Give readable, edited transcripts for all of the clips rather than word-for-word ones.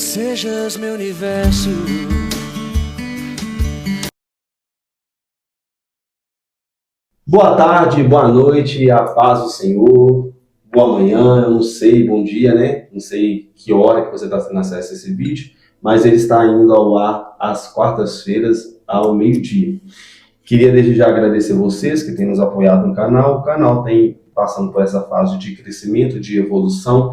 sejas meu universo. Boa tarde, boa noite, a paz do Senhor, boa manhã, eu não sei, bom dia, né? Não sei que hora que você está tendo acesso a esse vídeo, mas ele está indo ao ar às quartas-feiras, ao meio-dia. Queria desde já agradecer vocês que têm nos apoiado no canal. O canal tem passando por essa fase de crescimento, de evolução.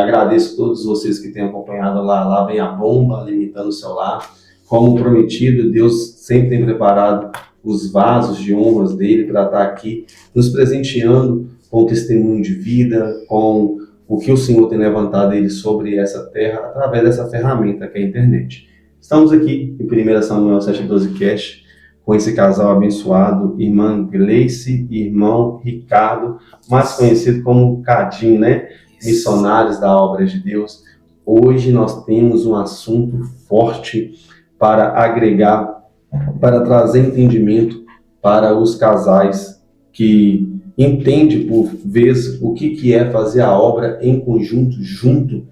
Agradeço a todos vocês que têm acompanhado lá vem a bomba alimentando o seu lar. Como prometido, Deus sempre tem preparado os vasos de honras dele para estar aqui nos presenteando com o testemunho de vida, com o que o Senhor tem levantado ele sobre essa terra através dessa ferramenta que é a internet. Estamos aqui em 1 Samuel 7,12 Cast com esse casal abençoado, irmã Gleice e irmão Ricardo, mais conhecido como Cadinho, né? Missionários da obra de Deus. Hoje nós temos um assunto forte para agregar, para trazer entendimento para os casais que entendem por vezes o que é fazer a obra em conjunto, junto,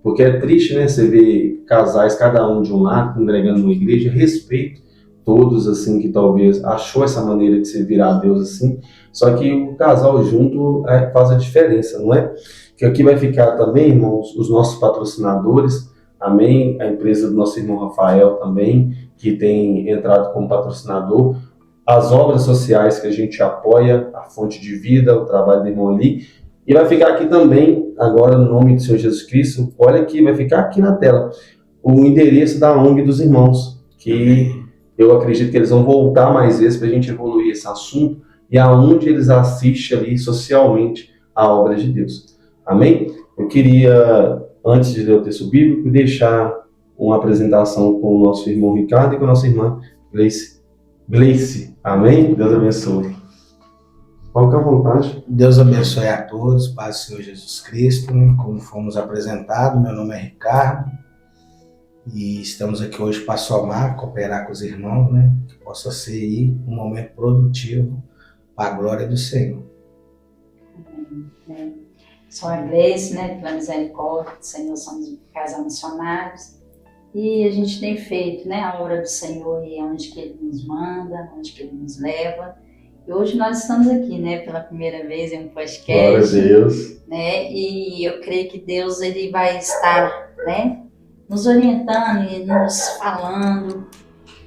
porque é triste, né? Você vê casais, cada um de um lado, congregando numa igreja. Respeito todos, assim, que talvez achou essa maneira de servir a Deus assim, só que o casal junto faz a diferença, não é? Que aqui vai ficar também, irmãos, os nossos patrocinadores, amém? A empresa do nosso irmão Rafael também, que tem entrado como patrocinador, as obras sociais que a gente apoia, a Fonte de Vida, o trabalho do irmão ali, e vai ficar aqui também, agora no nome do Senhor Jesus Cristo, olha aqui, vai ficar aqui na tela, o endereço da ONG dos irmãos, que eu acredito que eles vão voltar mais vezes para a gente evoluir esse assunto e aonde eles assistem ali socialmente a obra de Deus. Amém? Eu queria, antes de ler o texto bíblico, deixar uma apresentação com o nosso irmão Ricardo e com a nossa irmã Gleice. Amém? Deus abençoe. Fique à vontade. Deus abençoe a todos, paz do Senhor Jesus Cristo. Como fomos apresentados, meu nome é Ricardo. E estamos aqui hoje para somar, cooperar com os irmãos, né? Que possa ser aí um momento produtivo para a glória do Senhor. Sou a Gleice, né? Pela misericórdia do Senhor, somos um casal missionários. E a gente tem feito, né, a obra do Senhor e onde que Ele nos manda, onde que Ele nos leva. E hoje nós estamos aqui, né, pela primeira vez em um podcast. Glória a Deus. Né? E eu creio que Deus ele vai estar, né, nos orientando e nos falando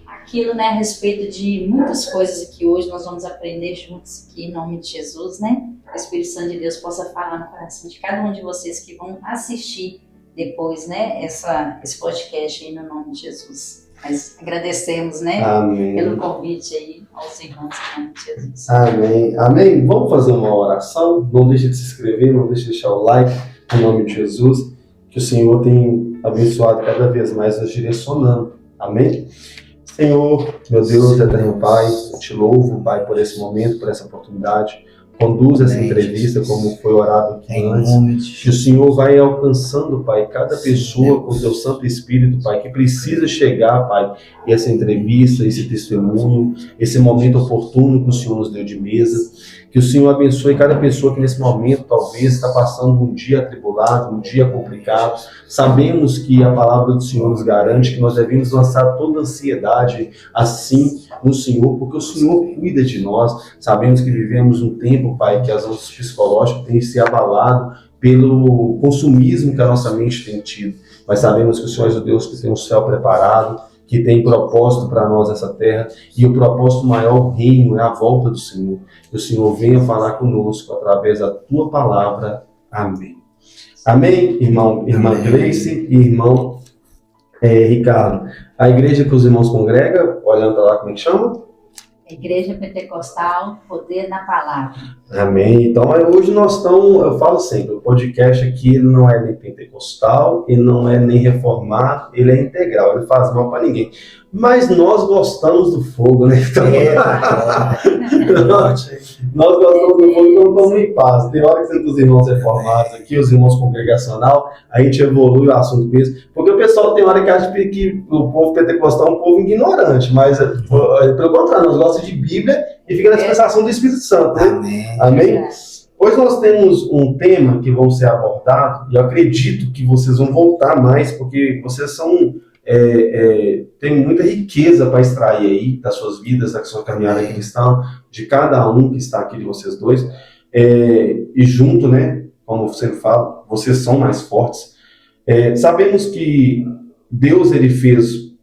aquilo, né, a respeito de muitas coisas que hoje nós vamos aprender juntos aqui em nome de Jesus, né? O Espírito Santo de Deus possa falar no coração de cada um de vocês que vão assistir depois, né, esse podcast aí no nome de Jesus. Mas agradecemos, né, Amém. Pelo convite aí aos irmãos em nome de Jesus. Amém. Amém. Vamos fazer uma oração. Não deixe de se inscrever, não deixe de deixar o like em nome de Jesus. Que o Senhor tem abençoado cada vez mais, nos direcionando. Amém? Senhor, meu Deus, eterno Pai, eu te louvo, Pai, por esse momento, por essa oportunidade. Conduz essa entrevista como foi orado aqui antes. Que o Senhor vai alcançando, Pai, cada pessoa com o teu Santo Espírito, Pai, que precisa chegar, Pai, e essa entrevista, esse testemunho, esse momento oportuno que o Senhor nos deu de mesa. Que o Senhor abençoe cada pessoa que nesse momento talvez está passando um dia atribulado, um dia complicado. Sabemos que a palavra do Senhor nos garante que nós devemos lançar toda ansiedade assim no Senhor, porque o Senhor cuida de nós. Sabemos que vivemos um tempo, Pai, que as nossas psicológicas têm se abalado pelo consumismo que a nossa mente tem tido. Mas sabemos que o Senhor é o Deus que tem um céu preparado, que tem propósito para nós nessa terra, e o propósito maior, o reino, é a volta do Senhor. Que o Senhor venha falar conosco através da tua palavra. Amém. Amém, irmã Gleice e irmão Ricardo. A igreja que os irmãos congregam, olhando lá, como é que chama? Igreja Pentecostal, Poder na Palavra. Amém. Então, hoje nós estamos, eu falo sempre, o podcast aqui não é nem pentecostal, e não é nem reformado, ele é integral, ele faz mal para ninguém. Mas nós gostamos do fogo, né? Então, nós gostamos do fogo, então estamos em paz. Tem hora que senta os irmãos reformados aqui, os irmãos congregacional, a gente evolui o assunto mesmo, porque o pessoal tem hora que acha que o povo pentecostal é um povo ignorante, mas pelo contrário, nós gostamos de Bíblia e fica na dispensação do Espírito Santo, né? Amém. Amém? Hoje nós temos um tema que vão ser abordado, e eu acredito que vocês vão voltar mais, porque vocês têm muita riqueza para extrair aí das suas vidas, da sua caminhada cristã, de cada um que está aqui, de vocês dois, e junto, né, como você fala, vocês são mais fortes. Sabemos que Deus, ele fez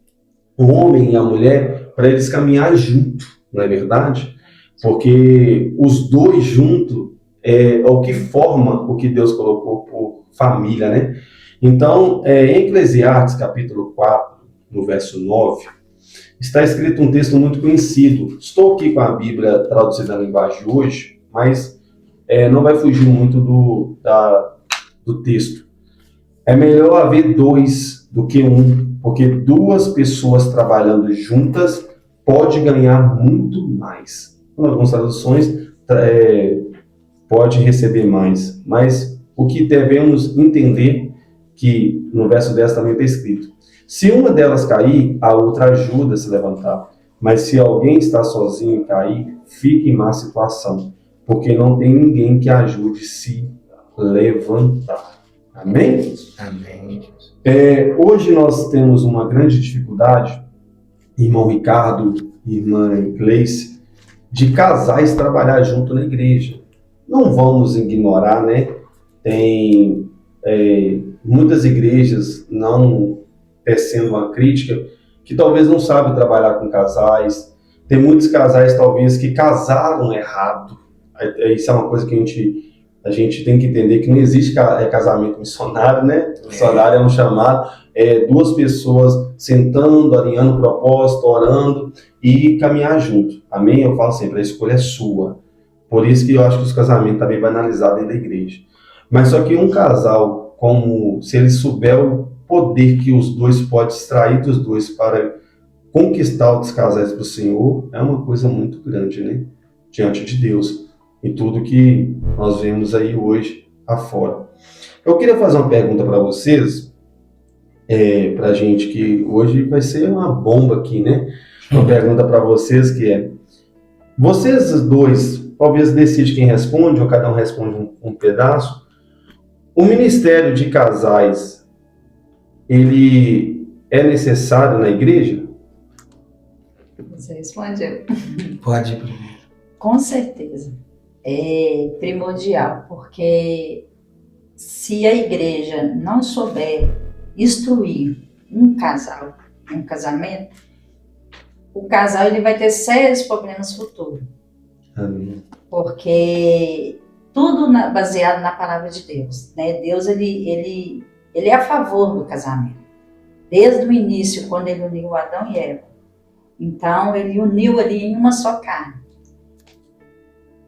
o homem e a mulher para eles caminhar junto, não é verdade? Porque os dois juntos é o que forma o que Deus colocou por família, né? Então, em Eclesiastes, capítulo 4, no verso 9, está escrito um texto muito conhecido. Estou aqui com a Bíblia traduzida na linguagem de hoje, mas não vai fugir muito do texto. É melhor haver dois do que um, porque duas pessoas trabalhando juntas pode ganhar muito mais. Em algumas traduções, pode receber mais. Mas o que devemos entender, que no verso 10 também está escrito: se uma delas cair, a outra ajuda a se levantar. Mas se alguém está sozinho e cair, fique em má situação, porque não tem ninguém que ajude a se levantar. Amém? Amém. Hoje nós temos uma grande dificuldade, irmão Ricardo, irmã Gleice, de casais trabalhar junto na igreja. Não vamos ignorar, né? Tem muitas igrejas, não tecendo uma crítica, que talvez não sabem trabalhar com casais. Tem muitos casais, talvez, que casaram errado. Isso é uma coisa que a gente tem que entender, que não existe casamento missionário, né? Missionário é um chamado, duas pessoas sentando, alinhando o propósito, orando e caminhar junto. Amém? Eu falo sempre, a escolha é sua. Por isso que eu acho que os casamentos também banalizados dentro da igreja. Mas só que um casal, como se ele souber o poder que os dois podem extrair dos dois para conquistar outros casais para o Senhor, é uma coisa muito grande, né? Diante de Deus. E tudo que nós vemos aí hoje afora. Eu queria fazer uma pergunta para vocês, para a gente, que hoje vai ser uma bomba aqui, né? Uma pergunta para vocês que é: vocês dois, talvez decide quem responde, ou cada um responde um pedaço. O ministério de casais, ele é necessário na igreja? Você respondeu. Pode ir primeiro. Com certeza. É primordial, porque se a igreja não souber instruir um casal, um casamento, o casal ele vai ter sérios problemas futuros. Amém. Porque tudo baseado na palavra de Deus, né? Deus ele é a favor do casamento. Desde o início, quando ele uniu Adão e Eva. Então, ele uniu ali em uma só carne.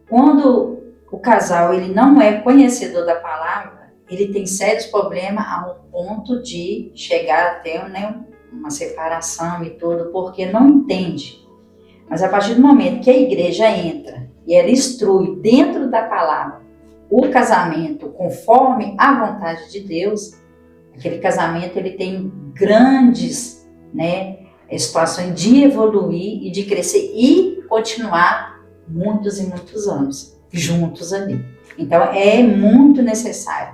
Quando o casal ele não é conhecedor da palavra, ele tem sérios problemas a um ponto de chegar até, né, uma separação e tudo, porque não entende. Mas a partir do momento que a igreja entra e ela instrui dentro da palavra o casamento conforme a vontade de Deus, aquele casamento ele tem grandes, né, situações de evoluir e de crescer e continuar muitos e muitos anos juntos ali. Então é muito necessário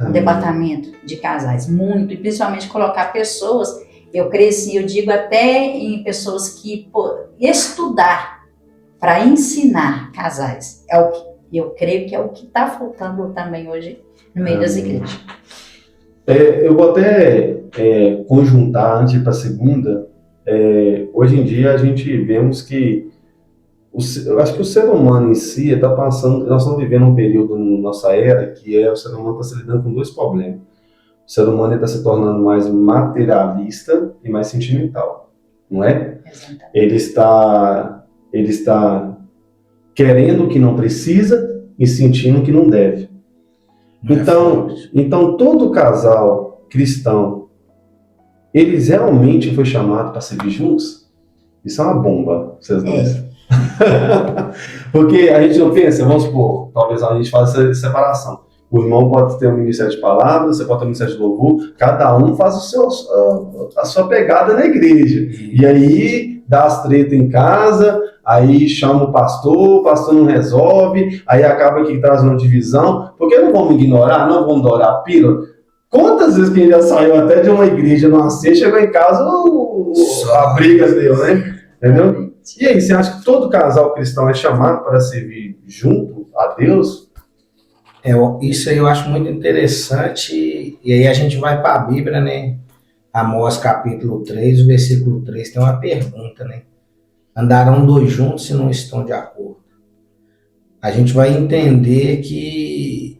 um departamento de casais, muito, e principalmente colocar pessoas. Eu cresci, eu digo até em pessoas que estudar para ensinar casais. É o que eu creio que é o que está faltando também hoje no meio das igrejas. Eu vou até conjuntar antes para a segunda. Hoje em dia a gente vemos que eu acho que o ser humano em si está passando. Nós estamos vivendo um período na nossa era que o ser humano está se lidando com dois problemas. O ser humano está se tornando mais materialista e mais sentimental, não é? Exatamente. Ele está querendo o que não precisa e sentindo o que não deve. Então todo casal cristão, eles realmente foi chamado para servir juntos? Isso é uma bomba, vocês dois. Porque a gente não pensa, vamos supor, talvez a gente faça essa separação. O irmão pode ter um ministério de palavras, você pode ter um ministério de louvor, cada um faz a sua pegada na igreja. E aí dá as tretas em casa, aí chama o pastor não resolve, aí acaba que traz uma divisão, porque não vamos ignorar, não vamos dourar a pílula. Quantas vezes que ele já saiu até de uma igreja, numa ceia, chegou em casa, a briga deu, né? Entendeu? E aí, você acha que todo casal cristão é chamado para servir junto a Deus? Isso aí eu acho muito interessante, e aí a gente vai para a Bíblia, né? Amós capítulo 3, o versículo 3, tem uma pergunta, né? Andarão dois juntos se não estão de acordo. A gente vai entender que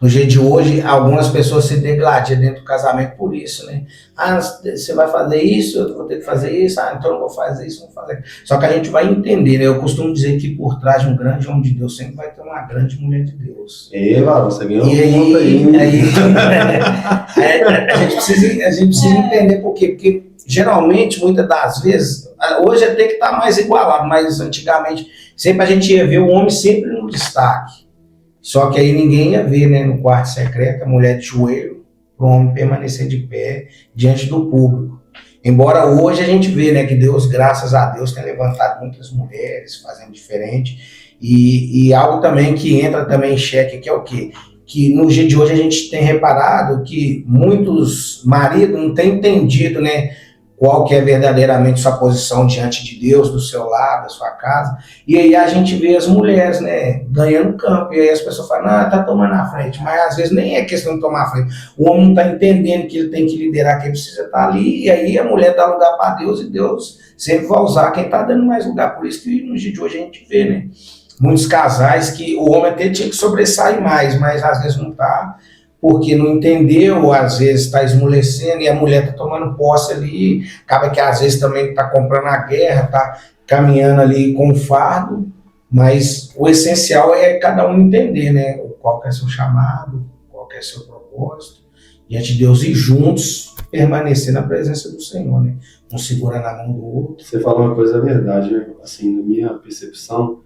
no dia de hoje, algumas pessoas se degladiam dentro do casamento por isso, né? Ah, você vai fazer isso, eu vou ter que fazer isso, então eu não vou fazer isso, não vou fazer. Só que a gente vai entender, né? Eu costumo dizer que por trás de um grande homem de Deus sempre vai ter uma grande mulher de Deus. Você ganhou um ponto aí. A gente precisa entender por quê. Porque geralmente, muitas das vezes, hoje até que está mais igualado, mas antigamente, sempre a gente ia ver o homem sempre no destaque. Só que aí ninguém ia ver, né, no quarto secreto, a mulher de joelho, para o homem permanecer de pé diante do público. Embora hoje a gente vê, né, que Deus, graças a Deus, tem levantado muitas mulheres fazendo diferente. E algo também que entra também em xeque, que é o quê? Que no dia de hoje a gente tem reparado que muitos maridos não têm entendido, né, qual que é verdadeiramente sua posição diante de Deus, do seu lar, da sua casa. E aí a gente vê as mulheres, né, ganhando campo. E aí as pessoas falam, tá tomando a frente. Mas às vezes nem é questão de tomar a frente. O homem não está entendendo que ele tem que liderar, que ele precisa estar ali. E aí a mulher dá lugar para Deus e Deus sempre vai usar quem está dando mais lugar. Por isso que no dia de hoje a gente vê, né, muitos casais que o homem até tinha que sobressair mais, mas às vezes não está, porque não entendeu, às vezes está esmolecendo e a mulher está tomando posse ali, acaba que às vezes também está comprando a guerra, está caminhando ali com o fardo, mas o essencial é cada um entender, né, qual que é seu chamado, qual que é seu propósito, diante de Deus e juntos permanecer na presença do Senhor, né, um segura na mão do outro. Você falou uma coisa verdade, assim, na minha percepção,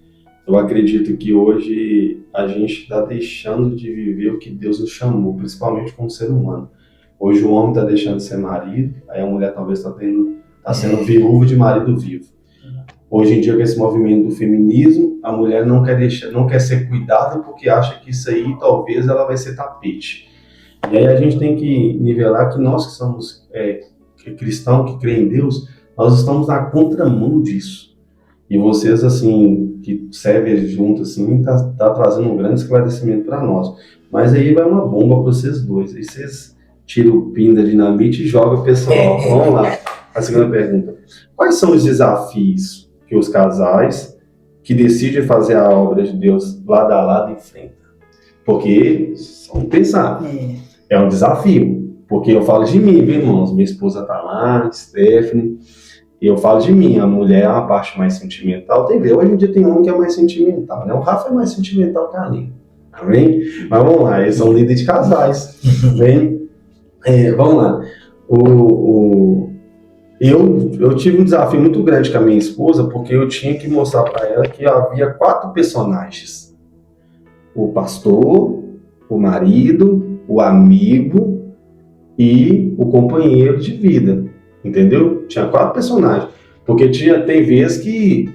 eu acredito que hoje a gente está deixando de viver o que Deus nos chamou, principalmente como ser humano. Hoje o homem está deixando de ser marido, aí a mulher talvez está sendo viúva de marido vivo. Hoje em dia, com esse movimento do feminismo, a mulher não quer ser cuidada porque acha que isso aí talvez ela vai ser tapete. E aí a gente tem que nivelar que nós que somos cristãos, que creem em Deus, nós estamos na contramão disso. E vocês, assim, que servem juntos, assim, tá trazendo um grande esclarecimento para nós. Mas aí vai uma bomba para vocês dois. Aí vocês tiram o pin da dinamite e jogam o pessoal. Vamos lá. A segunda pergunta. Quais são os desafios que os casais que decidem fazer a obra de Deus lado a lado enfrentam? Porque, vamos pensar, é um desafio. Porque eu falo de mim, viu, irmãos? Minha esposa tá lá, Stephanie. E eu falo de mim, a mulher é uma parte mais sentimental. Hoje em dia tem homem que é mais sentimental, né? O Rafa é mais sentimental que a Aline. Amém? Mas vamos lá, eles são líderes de casais. Bem, vamos lá. Eu tive um desafio muito grande com a minha esposa, porque eu tinha que mostrar para ela que havia 4 personagens. O pastor, o marido, o amigo e o companheiro de vida. Entendeu? Tinha 4 personagens. Porque tem vezes que,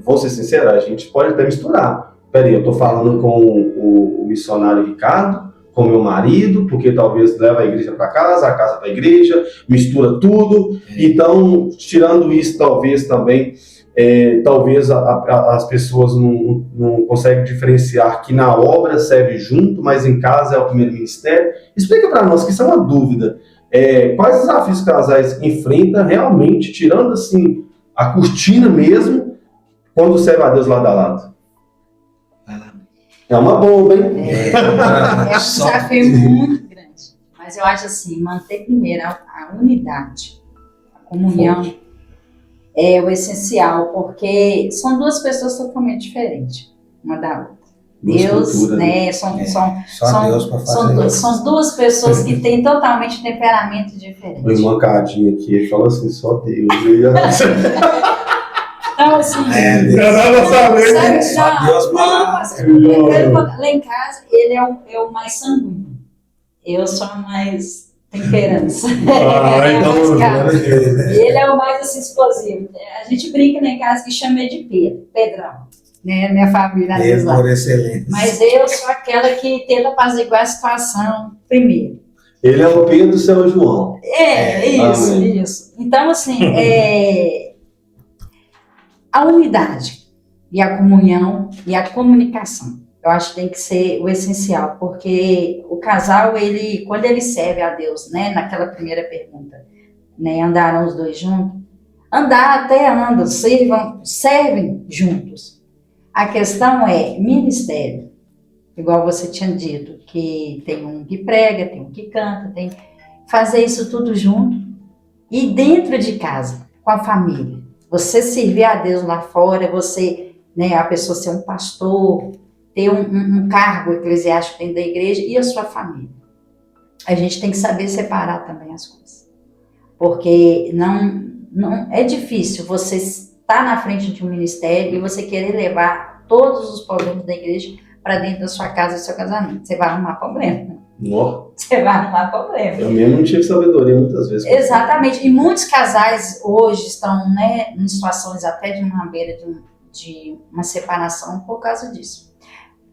vou ser sincero, a gente pode até misturar. Peraí, eu tô falando com o missionário Ricardo, com meu marido, porque talvez leva a igreja para casa, a casa para a igreja, mistura tudo. Então, tirando isso, talvez também, talvez as pessoas não conseguem diferenciar que na obra serve junto, mas em casa é o primeiro ministério. Explica para nós, que isso é uma dúvida. Quais desafios os casais enfrentam realmente, tirando assim a cortina mesmo, quando serve a Deus lado a lado? É uma bomba, hein? É um desafio muito grande. Mas eu acho assim, manter primeiro a unidade, a comunhão é o essencial, porque são 2 pessoas totalmente diferentes, uma da outra. Deus, né? São duas pessoas que têm totalmente temperamento diferente. Uma mancadinha aqui, ele fala assim, só Deus. Então, assim, lá em casa, ele é o mais sanguíneo. Eu sou a mais temperança. Então, Mais calmo. glória a Deus, né? Ele é o mais assim, explosivo. A gente brinca lá em casa que chama ele de Pedro, Pedrão. Né? Minha família às vezes Ele lá. por excelência. Mas eu sou aquela que tenta apaziguar a situação primeiro. Ele é o Pedro do São João. Isso, Amém. isso. Então, assim, a unidade e a comunhão e a comunicação, eu acho que tem que ser o essencial, porque o casal, ele, quando ele serve a Deus, né, naquela primeira pergunta, né, andaram os dois juntos, andar até andam, servem juntos. A questão é ministério. Igual você tinha dito, que tem um que prega, tem um que canta, tem fazer isso tudo junto e dentro de casa, com a família. Você servir a Deus lá fora, você, né, a pessoa ser um pastor, ter um cargo eclesiástico dentro da igreja e a sua família. A gente tem que saber separar também as coisas. Porque não é difícil você estar na frente de um ministério e você querer levar todos os problemas da igreja para dentro da sua casa e do seu casamento. Você vai arrumar problema. Nó. Você vai arrumar problema. Eu mesmo não tive sabedoria muitas vezes. Exatamente. E muitos casais hoje estão, né, em situações até de uma beira de uma separação por causa disso.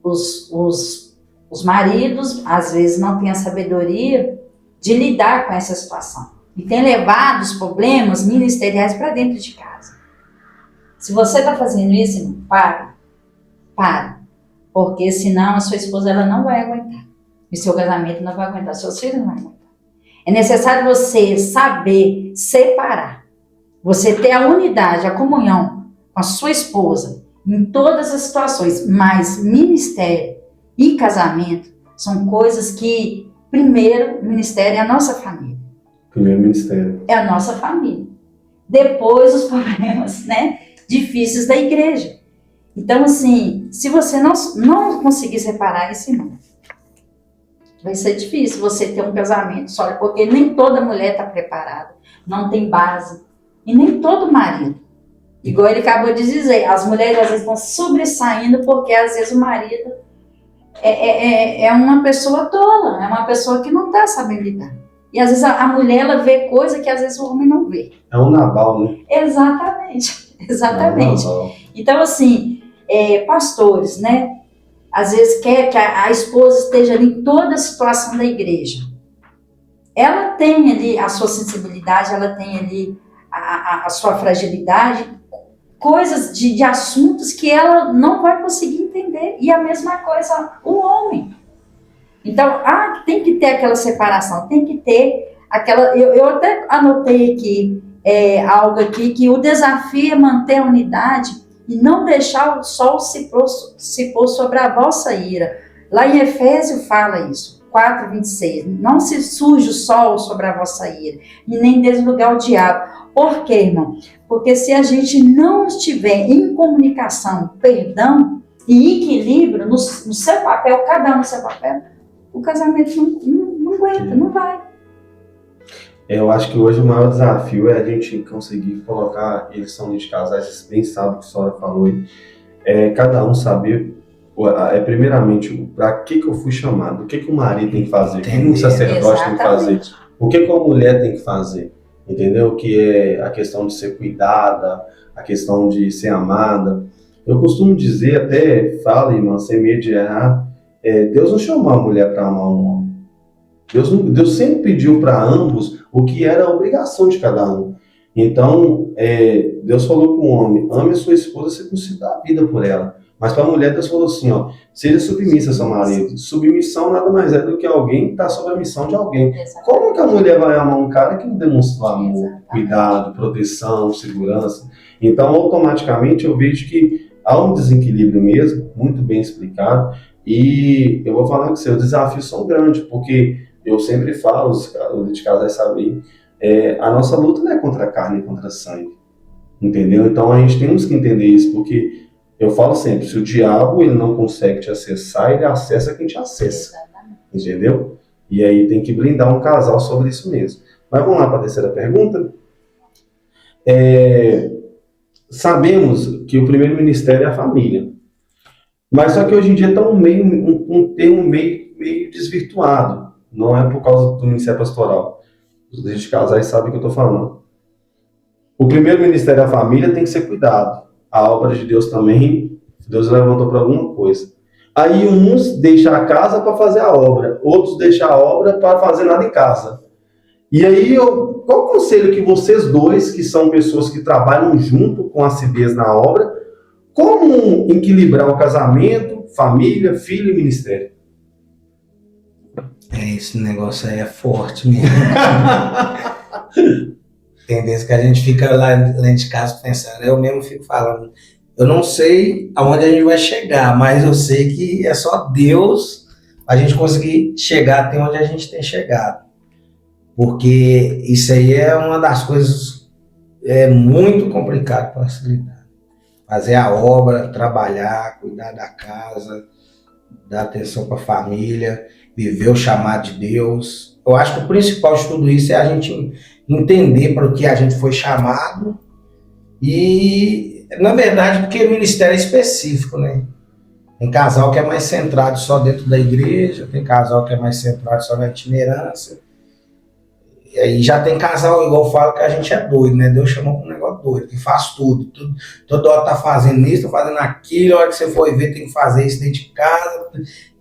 Os maridos, às vezes, não têm a sabedoria de lidar com essa situação. E têm levado os problemas ministeriais para dentro de casa. Se você está fazendo isso, irmão, para. Porque senão a sua esposa ela não vai aguentar. E seu casamento não vai aguentar. Seus filhos não vão aguentar. É necessário você saber separar. Você ter a unidade, a comunhão com a sua esposa em todas as situações. Mas ministério e casamento são coisas que, primeiro, ministério é a nossa família. Primeiro ministério. É a nossa família. Depois os problemas, né, difíceis da igreja. Então, assim, se você não conseguir separar isso, irmão, vai ser difícil você ter um casamento só, porque nem toda mulher está preparada, não tem base, e nem todo marido. Igual ele acabou de dizer, as mulheres às vezes estão sobressaindo porque às vezes o marido é uma pessoa tola, é uma pessoa que não está sabendo lidar. E às vezes a mulher ela vê coisa que às vezes o homem não vê. É um Nabal, né? Exatamente. É um Nabal. Então, assim, pastores, né? Às vezes quer que a esposa esteja ali em toda a situação da igreja. Ela tem ali a sua sensibilidade, ela tem ali a sua fragilidade, coisas de assuntos que ela não vai conseguir entender. E a mesma coisa o homem. Então, tem que ter aquela separação, tem que ter aquela... Eu até anotei aqui algo aqui, que o desafio é manter a unidade e não deixar o sol se pôr sobre a vossa ira. Lá em Efésios fala isso, 4:26. Não se surge o sol sobre a vossa ira, e nem deslugar o diabo. Por quê, irmão? Porque se a gente não estiver em comunicação, perdão e equilíbrio no seu papel, cada um no seu papel, o casamento não aguenta, não vai. Eu acho que hoje o maior desafio é a gente conseguir colocar, eles são de casais, vocês bem sabem o que a senhora falou aí, cada um saber, primeiramente, para que eu fui chamado, o que o marido tem que fazer, o que um sacerdote tem que fazer, o que a mulher tem que fazer, entendeu? Que é a questão de ser cuidada, a questão de ser amada. Eu costumo dizer, até fala, irmã, sem medo de errar, Deus não chamou a mulher para amar um homem. Deus sempre pediu para ambos o que era a obrigação de cada um. Então, Deus falou com o homem, ame a sua esposa, você precisa dar a vida por ela. Mas para a mulher, Deus falou assim, seja submissa ao seu marido. Submissão nada mais é do que alguém que está sob a missão de alguém. Exatamente. Como que a mulher vai amar um cara que não demonstrou amor, Exatamente. cuidado, proteção, segurança? Então, automaticamente, eu vejo que há um desequilíbrio mesmo, muito bem explicado. E eu vou falar com você, os desafios são grandes, porque eu sempre falo, os de casais sabem, a nossa luta não é contra a carne e contra a sangue, entendeu? Então a gente temos que entender isso, porque eu falo sempre, se o diabo ele não consegue te acessar, ele acessa quem te acessa, Exatamente. entendeu? E aí tem que blindar um casal sobre isso mesmo. Mas vamos lá para a terceira pergunta. Sabemos que o primeiro ministério é a família, mas só que hoje em dia está um termo meio desvirtuado. Não é por causa do ministério pastoral. Os líderes de casais sabem o que eu estou falando. O primeiro ministério da família tem que ser cuidado. A obra de Deus também, Deus levantou para alguma coisa. Aí uns deixam a casa para fazer a obra, outros deixam a obra para fazer nada em casa. E aí, qual o conselho que vocês dois, que são pessoas que trabalham junto com a CBs na obra, como equilibrar o casamento, família, filho e ministério? Esse negócio aí é forte mesmo. Tem vezes que a gente fica lá dentro de casa pensando, eu mesmo fico falando, eu não sei aonde a gente vai chegar, mas eu sei que é só Deus a gente conseguir chegar até onde a gente tem chegado. Porque isso aí é uma das coisas muito complicado para se lidar. Fazer a obra, trabalhar, cuidar da casa, dar atenção para a família, viver o chamado de Deus. Eu acho que o principal de tudo isso é a gente entender para o que a gente foi chamado e, na verdade, porque o ministério é específico, né? Tem casal que é mais centrado só dentro da igreja, tem casal que é mais centrado só na itinerância. E aí já tem casal, igual eu falo, que a gente é doido, né? Deus chamou para um negócio doido, que faz tudo. Toda hora tá fazendo isso, tá fazendo aquilo, a hora que você for ver tem que fazer isso dentro de casa,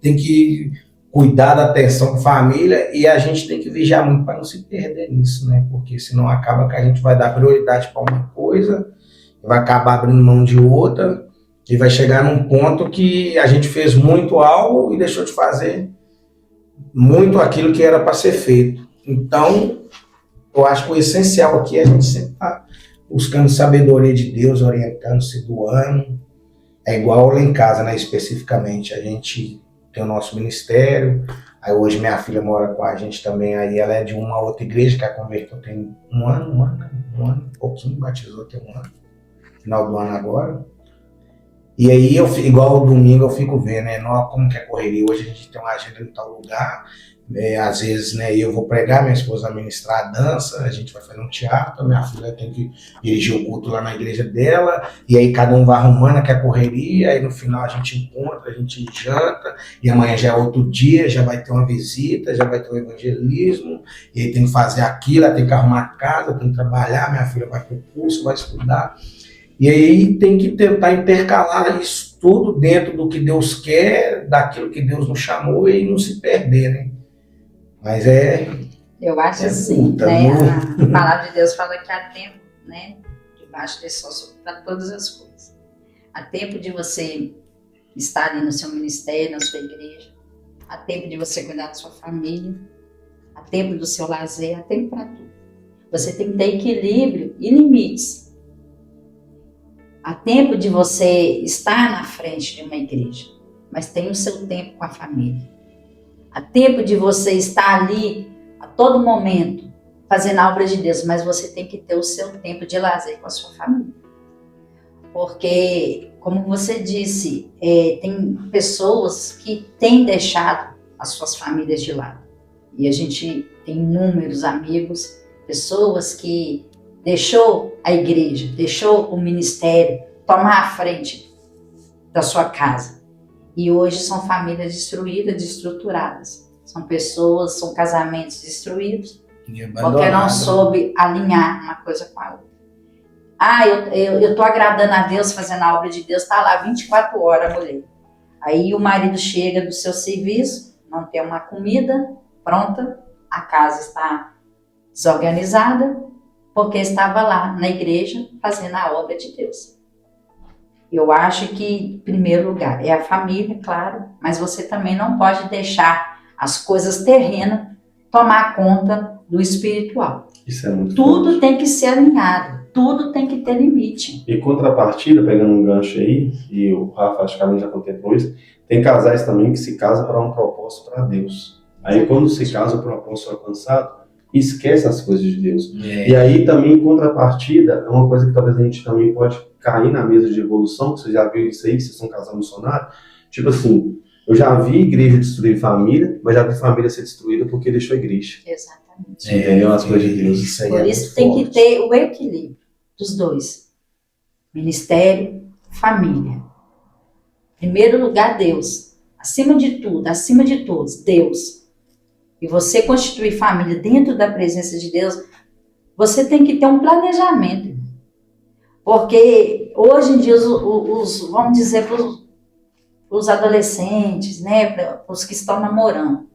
tem que cuidar da atenção com a família e a gente tem que vigiar muito para não se perder nisso, né? Porque senão acaba que a gente vai dar prioridade para uma coisa, vai acabar abrindo mão de outra e vai chegar num ponto que a gente fez muito algo e deixou de fazer muito aquilo que era para ser feito. Então, eu acho que o essencial aqui é a gente sempre estar buscando sabedoria de Deus, orientando-se, doando. É igual lá em casa, né? Especificamente, a gente tem o nosso ministério. Aí hoje minha filha mora com a gente também, aí ela é de uma outra igreja que a converteu tem um ano, pouquinho, batizou tem um ano, final do ano agora. E aí, igual o domingo, eu fico vendo, né? Como que é correria. Hoje a gente tem uma agenda em tal lugar. Às vezes, né, eu vou pregar, minha esposa vai ministrar a dança, a gente vai fazer um teatro, minha filha tem que dirigir o culto lá na igreja dela, e aí cada um vai arrumando aquela correria, aí no final a gente encontra, a gente janta, e amanhã já é outro dia, já vai ter uma visita, já vai ter um evangelismo, e aí tem que fazer aquilo, tem que arrumar a casa, tem que trabalhar, minha filha vai para o curso, vai estudar. E aí tem que tentar intercalar isso tudo dentro do que Deus quer, daquilo que Deus nos chamou e não se perder, né? Mas eu acho assim, puta, né? A palavra de Deus fala que há tempo, né? Debaixo desse sol para todas as coisas. Há tempo de você estar ali no seu ministério, na sua igreja. Há tempo de você cuidar da sua família. Há tempo do seu lazer, há tempo para tudo. Você tem que ter equilíbrio e limites. Há tempo de você estar na frente de uma igreja, mas tem o seu tempo com a família. Há tempo de você estar ali a todo momento fazendo a obra de Deus, mas você tem que ter o seu tempo de lazer com a sua família. Porque, como você disse, tem pessoas que têm deixado as suas famílias de lado. E a gente tem inúmeros amigos, pessoas que deixou a igreja, deixou o ministério tomar a frente da sua casa. E hoje são famílias destruídas, destruturadas. São pessoas, são casamentos destruídos, porque não soube alinhar uma coisa com a outra. Eu estou agradando a Deus, fazendo a obra de Deus, está lá 24 horas, mulher. Aí o marido chega do seu serviço, não tem uma comida pronta, a casa está desorganizada, porque estava lá na igreja fazendo a obra de Deus. Eu acho que, em primeiro lugar, é a família, claro, mas você também não pode deixar as coisas terrenas tomar conta do espiritual. Isso é muito Tudo forte. tem que ser alinhado, tudo tem que ter limite. E contrapartida, pegando um gancho aí, e o Rafa acho que a gente já contemplou isso, tem casais também que se casam para um propósito para Deus. Aí quando se casa o propósito alcançado, esquece as coisas de Deus. E aí também, em contrapartida, é uma coisa que talvez a gente também pode cair na mesa de evolução, que vocês já viram isso aí, vocês são casal missionário. Tipo assim, eu já vi igreja destruir família, mas já vi família ser destruída porque deixou a igreja. Exatamente. Entendeu? As coisas de Deus. Isso aí Por isso tem que ter o equilíbrio dos dois. Ministério, família. Em primeiro lugar, Deus. Acima de tudo, acima de todos, Deus. e você constituir família dentro da presença de Deus, você tem que ter um planejamento. Porque hoje em dia, vamos dizer, para os adolescentes, né, para os que estão namorando,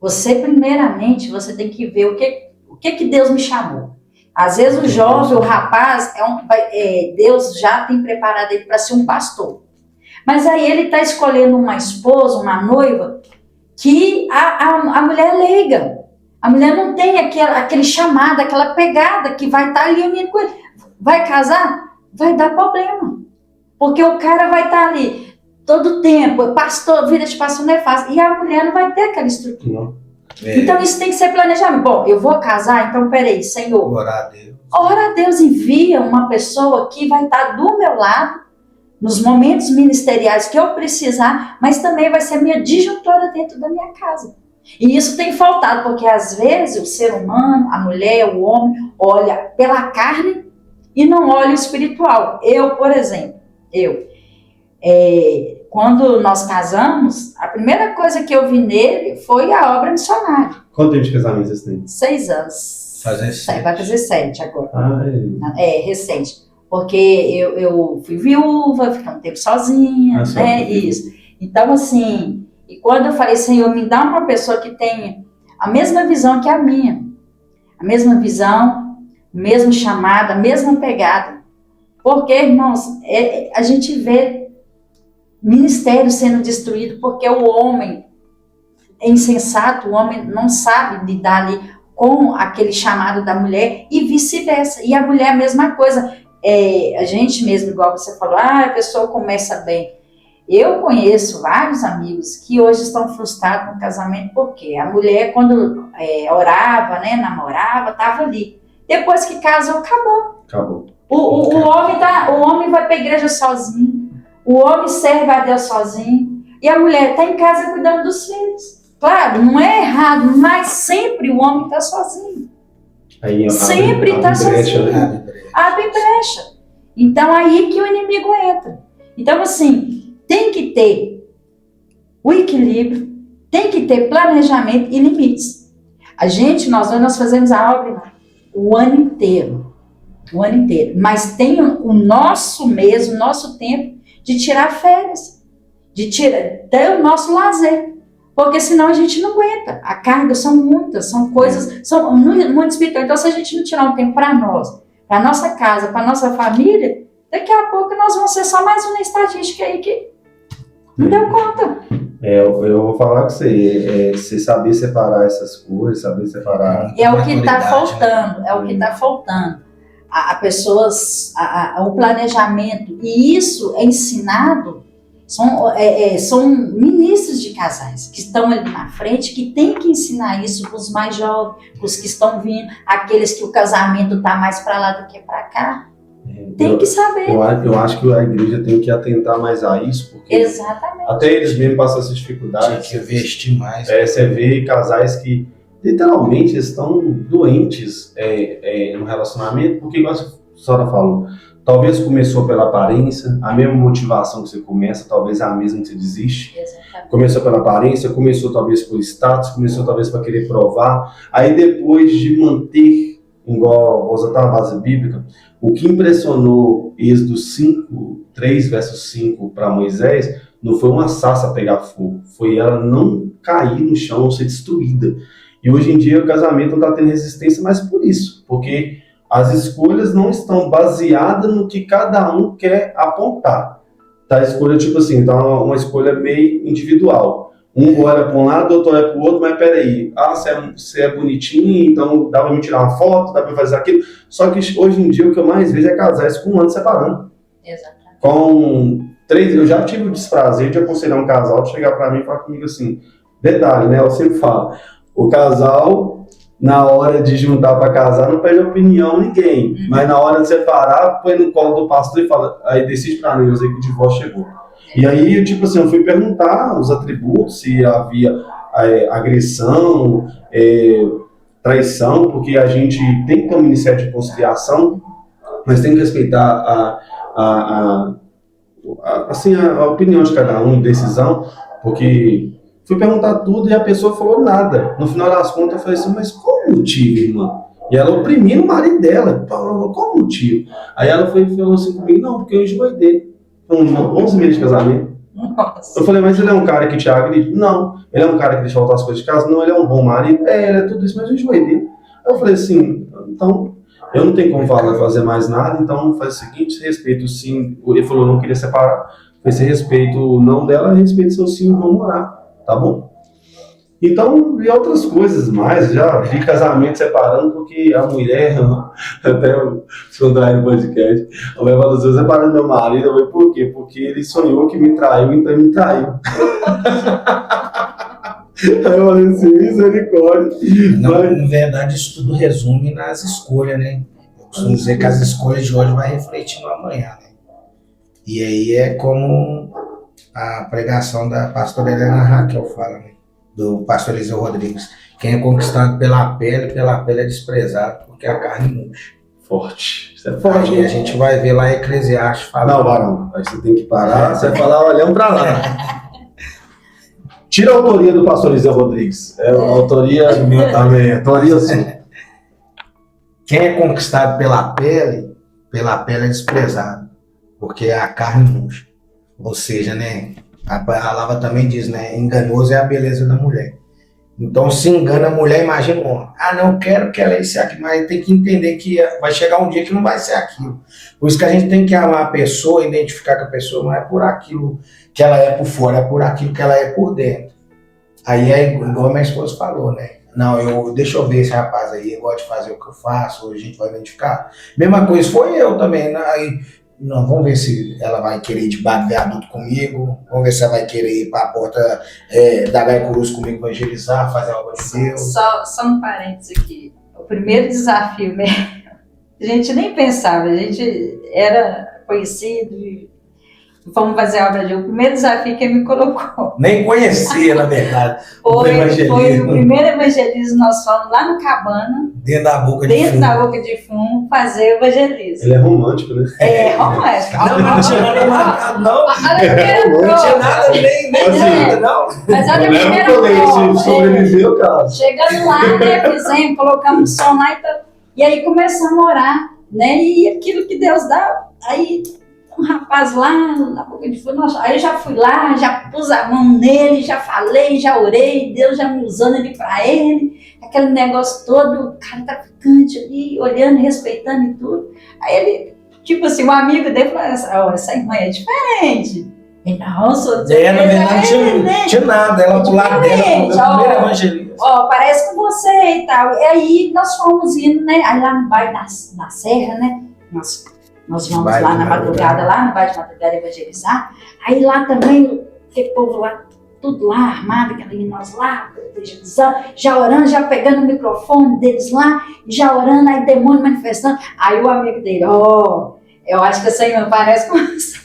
você primeiramente, você tem que ver o que Deus me chamou. Às vezes o jovem, o rapaz, Deus já tem preparado ele para ser um pastor. Mas aí ele está escolhendo uma esposa, uma noiva, que a mulher é leiga. A mulher não tem aquele chamado, aquela pegada que vai estar ali unindo com ele. Vai casar? Vai dar problema. Porque o cara vai estar ali todo o tempo. Pastor, vida de pastor não é fácil. E a mulher não vai ter aquela estrutura. Então isso tem que ser planejamento. Bom, eu vou casar, então peraí, Senhor. Orar a Deus. Ora a Deus, envia uma pessoa que vai estar do meu lado, nos momentos ministeriais que eu precisar, mas também vai ser minha disjuntora dentro da minha casa. E isso tem faltado, porque às vezes o ser humano, a mulher, o homem, olha pela carne e não olha o espiritual. Eu, por exemplo, quando nós casamos, a primeira coisa que eu vi nele foi a obra missionária. Quanto tempo de casamento vocês têm? 6 anos. Vai fazer 7 agora. Recente. Porque eu fui viúva, fiquei um tempo sozinha, né? Isso. Então, assim, e quando eu falei, Senhor, me dá uma pessoa que tenha a mesma visão que a minha. A mesma visão, o mesmo chamado, a mesma pegada. Porque, irmãos, a gente vê ministério sendo destruído porque o homem é insensato, o homem não sabe lidar ali com aquele chamado da mulher e vice-versa. E a mulher a mesma coisa. A gente mesmo, igual você falou, a pessoa começa bem. Eu conheço vários amigos que hoje estão frustrados no casamento porque a mulher, quando orava, né, namorava, estava ali. Depois que casou, acabou. O homem vai para a igreja sozinho. O homem serve a Deus sozinho. E a mulher está em casa cuidando dos filhos. Claro, não é errado, mas sempre o homem está sozinho. Sempre está sozinho. Abre brecha. Então, aí que o inimigo entra. Então, assim, tem que ter o equilíbrio, tem que ter planejamento e limites. Nós fazemos a obra o ano inteiro. Mas tem o nosso tempo de tirar férias, de ter o nosso lazer. Porque senão a gente não aguenta. A carga são muitas, são coisas, são muito espiritual. Então, se a gente não tirar um tempo para nós, para nossa casa, para nossa família, daqui a pouco nós vamos ser só mais uma estatística aí que não deu conta. Eu vou falar com você, você saber separar essas coisas, saber separar... É o que está faltando, é o que está faltando. O planejamento, e isso é ensinado, são ministros de casais que estão ali na frente, que tem que ensinar isso para os mais jovens, para os que estão vindo, aqueles que o casamento está mais para lá do que para cá. Tem que saber. Eu acho que a igreja tem que atentar mais a isso, porque exatamente. Até eles mesmos passam essa dificuldade. Tem que investir mais. Você vê casais que literalmente estão doentes no relacionamento, porque igual a senhora falou, talvez começou pela aparência, a mesma motivação que você começa, talvez é a mesma que você desiste. Exatamente. Começou pela aparência, começou talvez por status, começou talvez para querer provar, aí depois de manter, igual vou usar a base bíblica, o que impressionou Êxodo 3 versos 5 para Moisés, não foi uma sarça pegar fogo, foi ela não cair no chão, não ser destruída. E hoje em dia o casamento não está tendo resistência mais por isso, porque as escolhas não estão baseadas no que cada um quer apontar. Tá? A escolha, tipo assim, tá uma escolha meio individual. Um olha para um lado, outro olha para o outro, mas peraí, você é bonitinho, então dá para me tirar uma foto, dá para fazer aquilo. Só que hoje em dia o que eu mais vejo é casais com 1 ano separando. Exatamente. Eu já tive o desprazer de aconselhar um casal de chegar para mim e falar comigo assim, detalhe, né, eu sempre falo, o casal, na hora de juntar para casar, não pede opinião ninguém, mas na hora de separar, põe no colo do pastor e fala, aí decide para mim, eu sei que o divórcio chegou. E aí, tipo assim, eu fui perguntar os atributos, se havia agressão, traição, porque a gente tem que ter um ministério de conciliação, mas tem que respeitar a opinião de cada um, decisão, porque Fui perguntar tudo e a pessoa falou nada. No final das contas, eu falei assim, mas qual o motivo, irmã? E ela oprimindo o marido dela. Falou, qual o motivo? Aí ela falou assim comigo, não, porque eu enjoei dele. Com 11 meses de casamento. Nossa. Eu falei, mas ele é um cara que te agride? Não. Ele é um cara que deixa faltar as coisas de casa? Não, ele é um bom marido? Ele é tudo isso, mas eu enjoei dele. Aí eu falei assim, então, eu não tenho como fazer mais nada, então faz o seguinte, respeito sim. Ele falou, não queria separar. Esse respeito não dela, respeito seu sim, vamos morar, tá bom? Então, e outras coisas mais, já vi casamento separando, porque a mulher, até eu contraí no podcast, a mulher falou assim, eu separando meu marido, eu falei, por quê? Porque ele sonhou que me traiu, então ele me traiu. Aí eu falei assim, misericórdia. Não, na verdade, isso tudo resume nas escolhas, né? Eu costumo dizer que as escolhas de hoje vai refletir no amanhã, né? E aí é como a pregação da pastora Helena Raquel fala, né? Do pastor Eliseu Rodrigues. Quem é conquistado pela pele é desprezado, porque a carne murcha. Forte. Isso é forte. Aí a gente vai ver lá Eclesiastes falando. Não, varão. Aí você tem que parar, você vai falar olhando pra lá. Tira a autoria do pastor Eliseu Rodrigues. É a autoria minha também. Autoria sim. Quem é conquistado pela pele é desprezado, porque a carne murcha. Ou seja, né? A palavra também diz, né? Enganoso é a beleza da mulher. Então, se engana a mulher, imagina o homem. Ah, não, eu quero que ela é isso aqui, mas tem que entender que vai chegar um dia que não vai ser aquilo. Por isso que a gente tem que amar a pessoa, identificar que a pessoa não é por aquilo que ela é por fora, é por aquilo que ela é por dentro. Aí é igual a minha esposa falou, né? Não, deixa eu ver esse rapaz aí, ele gosta de fazer o que eu faço, a gente vai identificar. Mesma coisa, foi eu também. Aí, não, vamos ver se ela vai querer ir de viaduto comigo, vamos ver se ela vai querer ir para a porta da Gaicurus comigo evangelizar, fazer algo de Deus. Só um parênteses aqui. O primeiro desafio, né? A gente nem pensava, a gente era conhecido e fomos fazer a obra de Deus. O primeiro desafio que ele me colocou. Nem conhecia, na verdade. Foi o primeiro evangelismo, nós fomos lá no Cabana, dentro da boca de fumo, fazer o evangelismo. Ele é romântico, né? É, romântico. Não tinha nada marcado, não. Não tinha nada, nem nada, não. Mas olha a primeira prova. Sobreviveu, cara. Chegando lá, né, fizemos, colocamos som lá e aí começamos a orar, né, e aquilo que Deus dá, aí um rapaz lá na boca de fumo, aí eu já fui lá, já pus a mão nele, já falei, já orei, Deus já me usando ele pra ele, aquele negócio todo, o cara traficante ali, olhando, respeitando e tudo. Aí ele, tipo assim, um amigo dele falou, essa irmã é diferente. E não, sou na verdade não tinha nada, ela do lado dela, foi o primeiro evangelista. Parece com você e tal. E aí nós fomos indo, né, aí lá no bairro da Serra, né, nós vamos lá na madrugada, lá no bairro de madrugada evangelizar. Aí lá também, aquele povo lá, tudo lá armado, nós lá, evangelizando, já orando, já pegando o microfone deles lá, já orando, aí demônio manifestando. Aí o amigo dele, eu acho que essa irmã parece com você.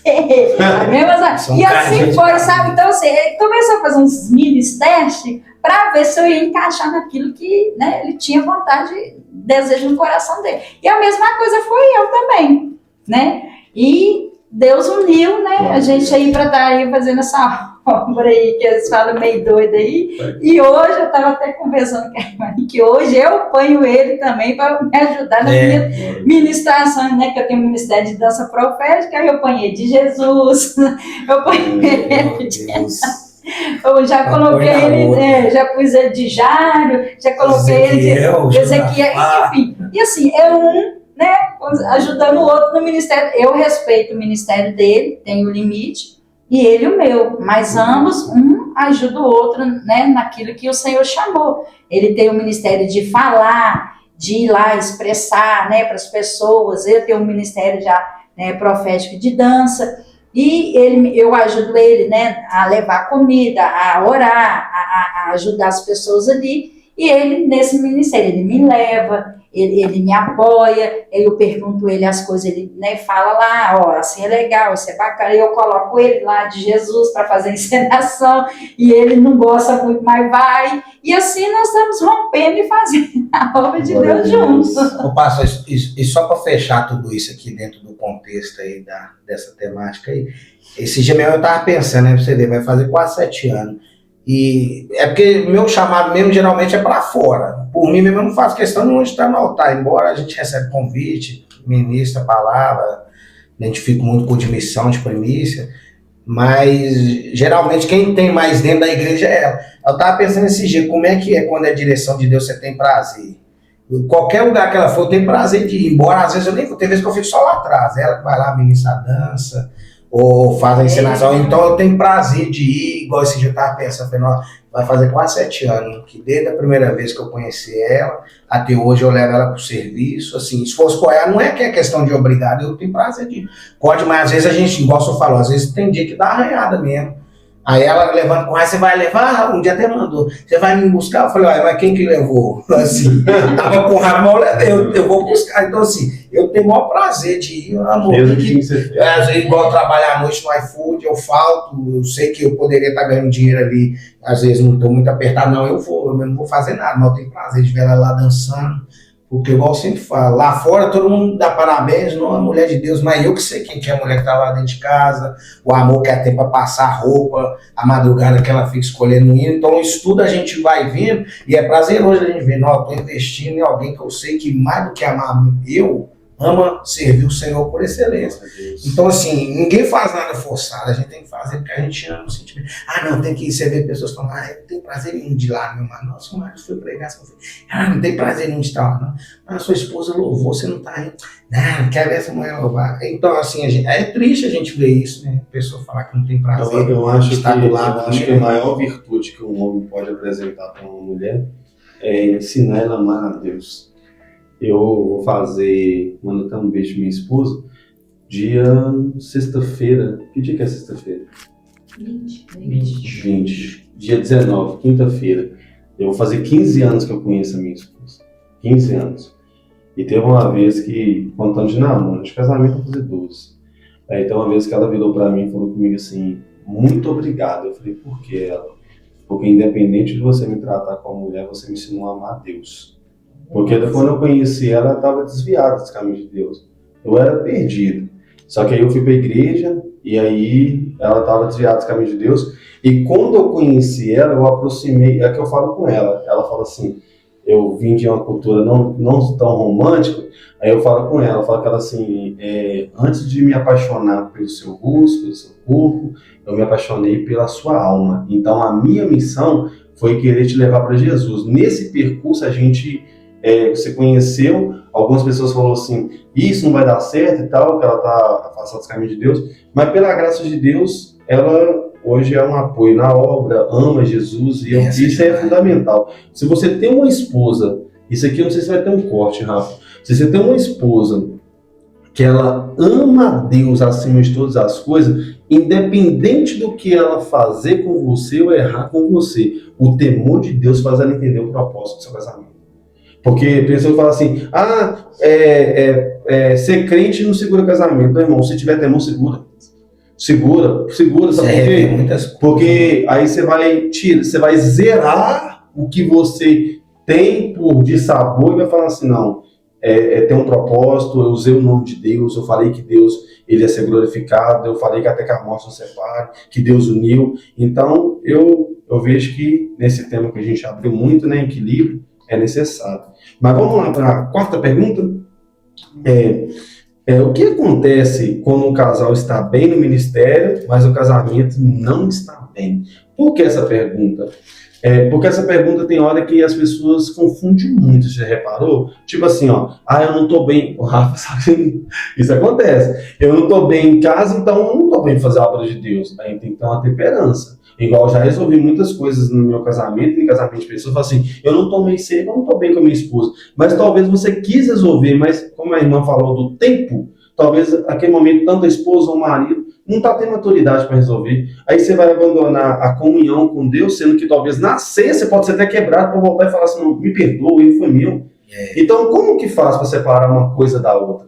E assim foi, sabe? Então, assim, ele começou a fazer uns mini testes para ver se eu ia encaixar naquilo que, né, ele tinha vontade, desejo no coração dele. E a mesma coisa foi eu também, né? E Deus uniu, né, a gente aí para estar aí fazendo essa obra aí, que eles falam meio doida aí. E hoje, eu estava até conversando com a irmã, que hoje eu ponho ele também para me ajudar na minha ministração, né, que eu tenho um ministério de dança profética, aí eu ponho ele de Jesus, eu ponho ele de... Eu já coloquei ele, já pus ele de Jário, já coloquei ele de Ezequiel, enfim. E assim, né, ajudando o outro no ministério. Eu respeito o ministério dele, tenho o limite, e ele o meu. Mas ambos, um ajuda o outro, né, naquilo que o Senhor chamou. Ele tem o ministério de falar, de ir lá expressar, né, para as pessoas. Eu tenho um ministério já, né, profético de dança. E eu ajudo ele, né, a levar comida, a orar, a ajudar as pessoas ali. E ele, nesse ministério, ele me leva, ele me apoia, eu pergunto ele as coisas, ele, né, fala lá, assim é legal, isso é bacana. Eu coloco ele lá de Jesus para fazer encenação, e ele não gosta muito, mas vai. E assim nós estamos rompendo e fazendo a obra de Deus juntos. Pastor, e só para fechar tudo isso aqui dentro do contexto aí dessa temática aí, esse dia mesmo eu estava pensando, né, pra você ver, vai fazer quase 7 anos. E é porque meu chamado mesmo geralmente é para fora. Por mim mesmo eu não faço questão nenhuma de estar no altar, embora a gente recebe convite, ministra a palavra, identifico muito com de missão, de primícia, mas geralmente quem tem mais dentro da igreja é ela. Eu estava pensando esse dia, como é que é quando é direção de Deus, você tem prazer? Em qualquer lugar que ela for, eu tenho prazer de ir, embora às vezes eu nem vou, tem vezes que eu fico só lá atrás, ela que vai lá ministra a dança, ou faz a encenação, então eu tenho prazer de ir, igual esse dia eu estava pensando, falei, nossa, vai fazer quase 7 anos, que desde a primeira vez que eu conheci ela, até hoje eu levo ela para o serviço, assim, se fosse com ela, não é que é questão de obrigado, eu tenho prazer de ir. Pode, mas às vezes a gente, igual você falou, às vezes tem dia que dá arranhada mesmo. Aí ela levanta com ela, você vai levar? Um dia até mandou, você vai me buscar? Eu falei, olha, mas quem que levou? Assim, tava com raiva, mas eu vou buscar. Então, assim, eu tenho o maior prazer de ir, amor. Às vezes, igual trabalhar à noite no iFood, eu falto, eu sei que eu poderia estar ganhando dinheiro ali, às vezes não estou muito apertado, não, eu não vou fazer nada, mas eu tenho prazer de ver ela lá dançando. Porque, igual eu sempre falo, lá fora todo mundo dá parabéns, não a mulher de Deus, mas eu que sei quem que é a mulher que tá lá dentro de casa, o amor que ela tem para passar roupa, a madrugada que ela fica escolhendo o hino. Então, isso tudo a gente vai vendo e é prazeroso a gente ver, não, eu tô investindo em alguém que eu sei que mais do que amar eu, ama servir o Senhor por excelência. Então, assim, ninguém faz nada forçado, a gente tem que fazer porque a gente ama o sentimento. Ah, não, tem que ir, você ver pessoas falando, ah, eu não tenho prazer nenhum de ir lá, meu irmão. Nossa, o Marcos foi pregar, não tem prazer nenhum de estar lá, não. Ah, sua esposa louvou, você não tá indo. Não, quer ver essa mulher louvar. Então, assim, é triste a gente ver isso, né? A pessoa falar que não tem prazer. Eu acho de estar do lado. Eu acho que a maior virtude que um homem pode apresentar para uma mulher é ensinar ela a amar a Deus. Eu vou fazer, mandando um beijo pra minha esposa, dia sexta-feira. Que dia que é sexta-feira? 20. Dia 19, quinta-feira. Eu vou fazer 15 anos que eu conheço a minha esposa. 15 anos. E teve uma vez que, contando de namoro, de casamento, eu vou fazer 12. Aí tem uma vez que ela virou pra mim e falou comigo assim, muito obrigado. Eu falei, por que ela? Porque independente de você me tratar como mulher, você me ensinou a amar a Deus. Porque quando eu conheci ela, ela estava desviada dos caminhos de Deus. Eu era perdido. Só que aí eu fui para a igreja e aí ela estava desviada dos caminhos de Deus. E quando eu conheci ela, eu aproximei, é que eu falo com ela. Ela fala assim, eu vim de uma cultura não tão romântica, aí eu falo com ela, eu falo com ela assim, antes de me apaixonar pelo seu rosto, pelo seu corpo, eu me apaixonei pela sua alma. Então a minha missão foi querer te levar para Jesus. Nesse percurso a gente... você conheceu, algumas pessoas falaram assim, isso não vai dar certo e tal, que ela está afastada dos caminhos de Deus, mas pela graça de Deus, ela hoje é um apoio na obra, ama Jesus, e isso é fundamental. Se você tem uma esposa, isso aqui eu não sei se vai ter um corte, Rafa, se você tem uma esposa que ela ama a Deus acima de todas as coisas, independente do que ela fazer com você ou errar com você, o temor de Deus faz ela entender o propósito do seu casamento. Porque a pessoa fala assim, ser crente não segura casamento. Meu irmão, se tiver temor, segura, sabe por quê? Porque aí você vai zerar o que você tem por dissabor e vai falar assim, não, tem um propósito, eu usei o nome de Deus, eu falei que Deus ele ia ser glorificado, eu falei que até que a morte nos separe, que Deus uniu. Então, eu vejo que nesse tema que a gente abriu muito, né, equilíbrio, é necessário. Mas vamos lá para a quarta pergunta. O que acontece quando um casal está bem no ministério, mas o casamento não está bem? Por que essa pergunta? Porque essa pergunta tem hora que as pessoas confundem muito, você já reparou? Tipo assim, eu não estou bem, o Rafa sabe, isso acontece. Eu não estou bem em casa, então eu não estou bem fazer a obra de Deus. Aí tem que ter uma temperança. Igual eu já resolvi muitas coisas no meu casamento, em casamento de pessoas, falam assim, eu não tomei ceia, eu não estou bem com a minha esposa. Mas talvez você quis resolver, mas como a irmã falou do tempo, talvez naquele momento tanto a esposa ou o marido não está tendo maturidade para resolver. Aí você vai abandonar a comunhão com Deus, sendo que talvez na ceia você pode ser até quebrado para voltar e falar assim, não, me perdoa, ele foi meu. Então como que faz para separar uma coisa da outra?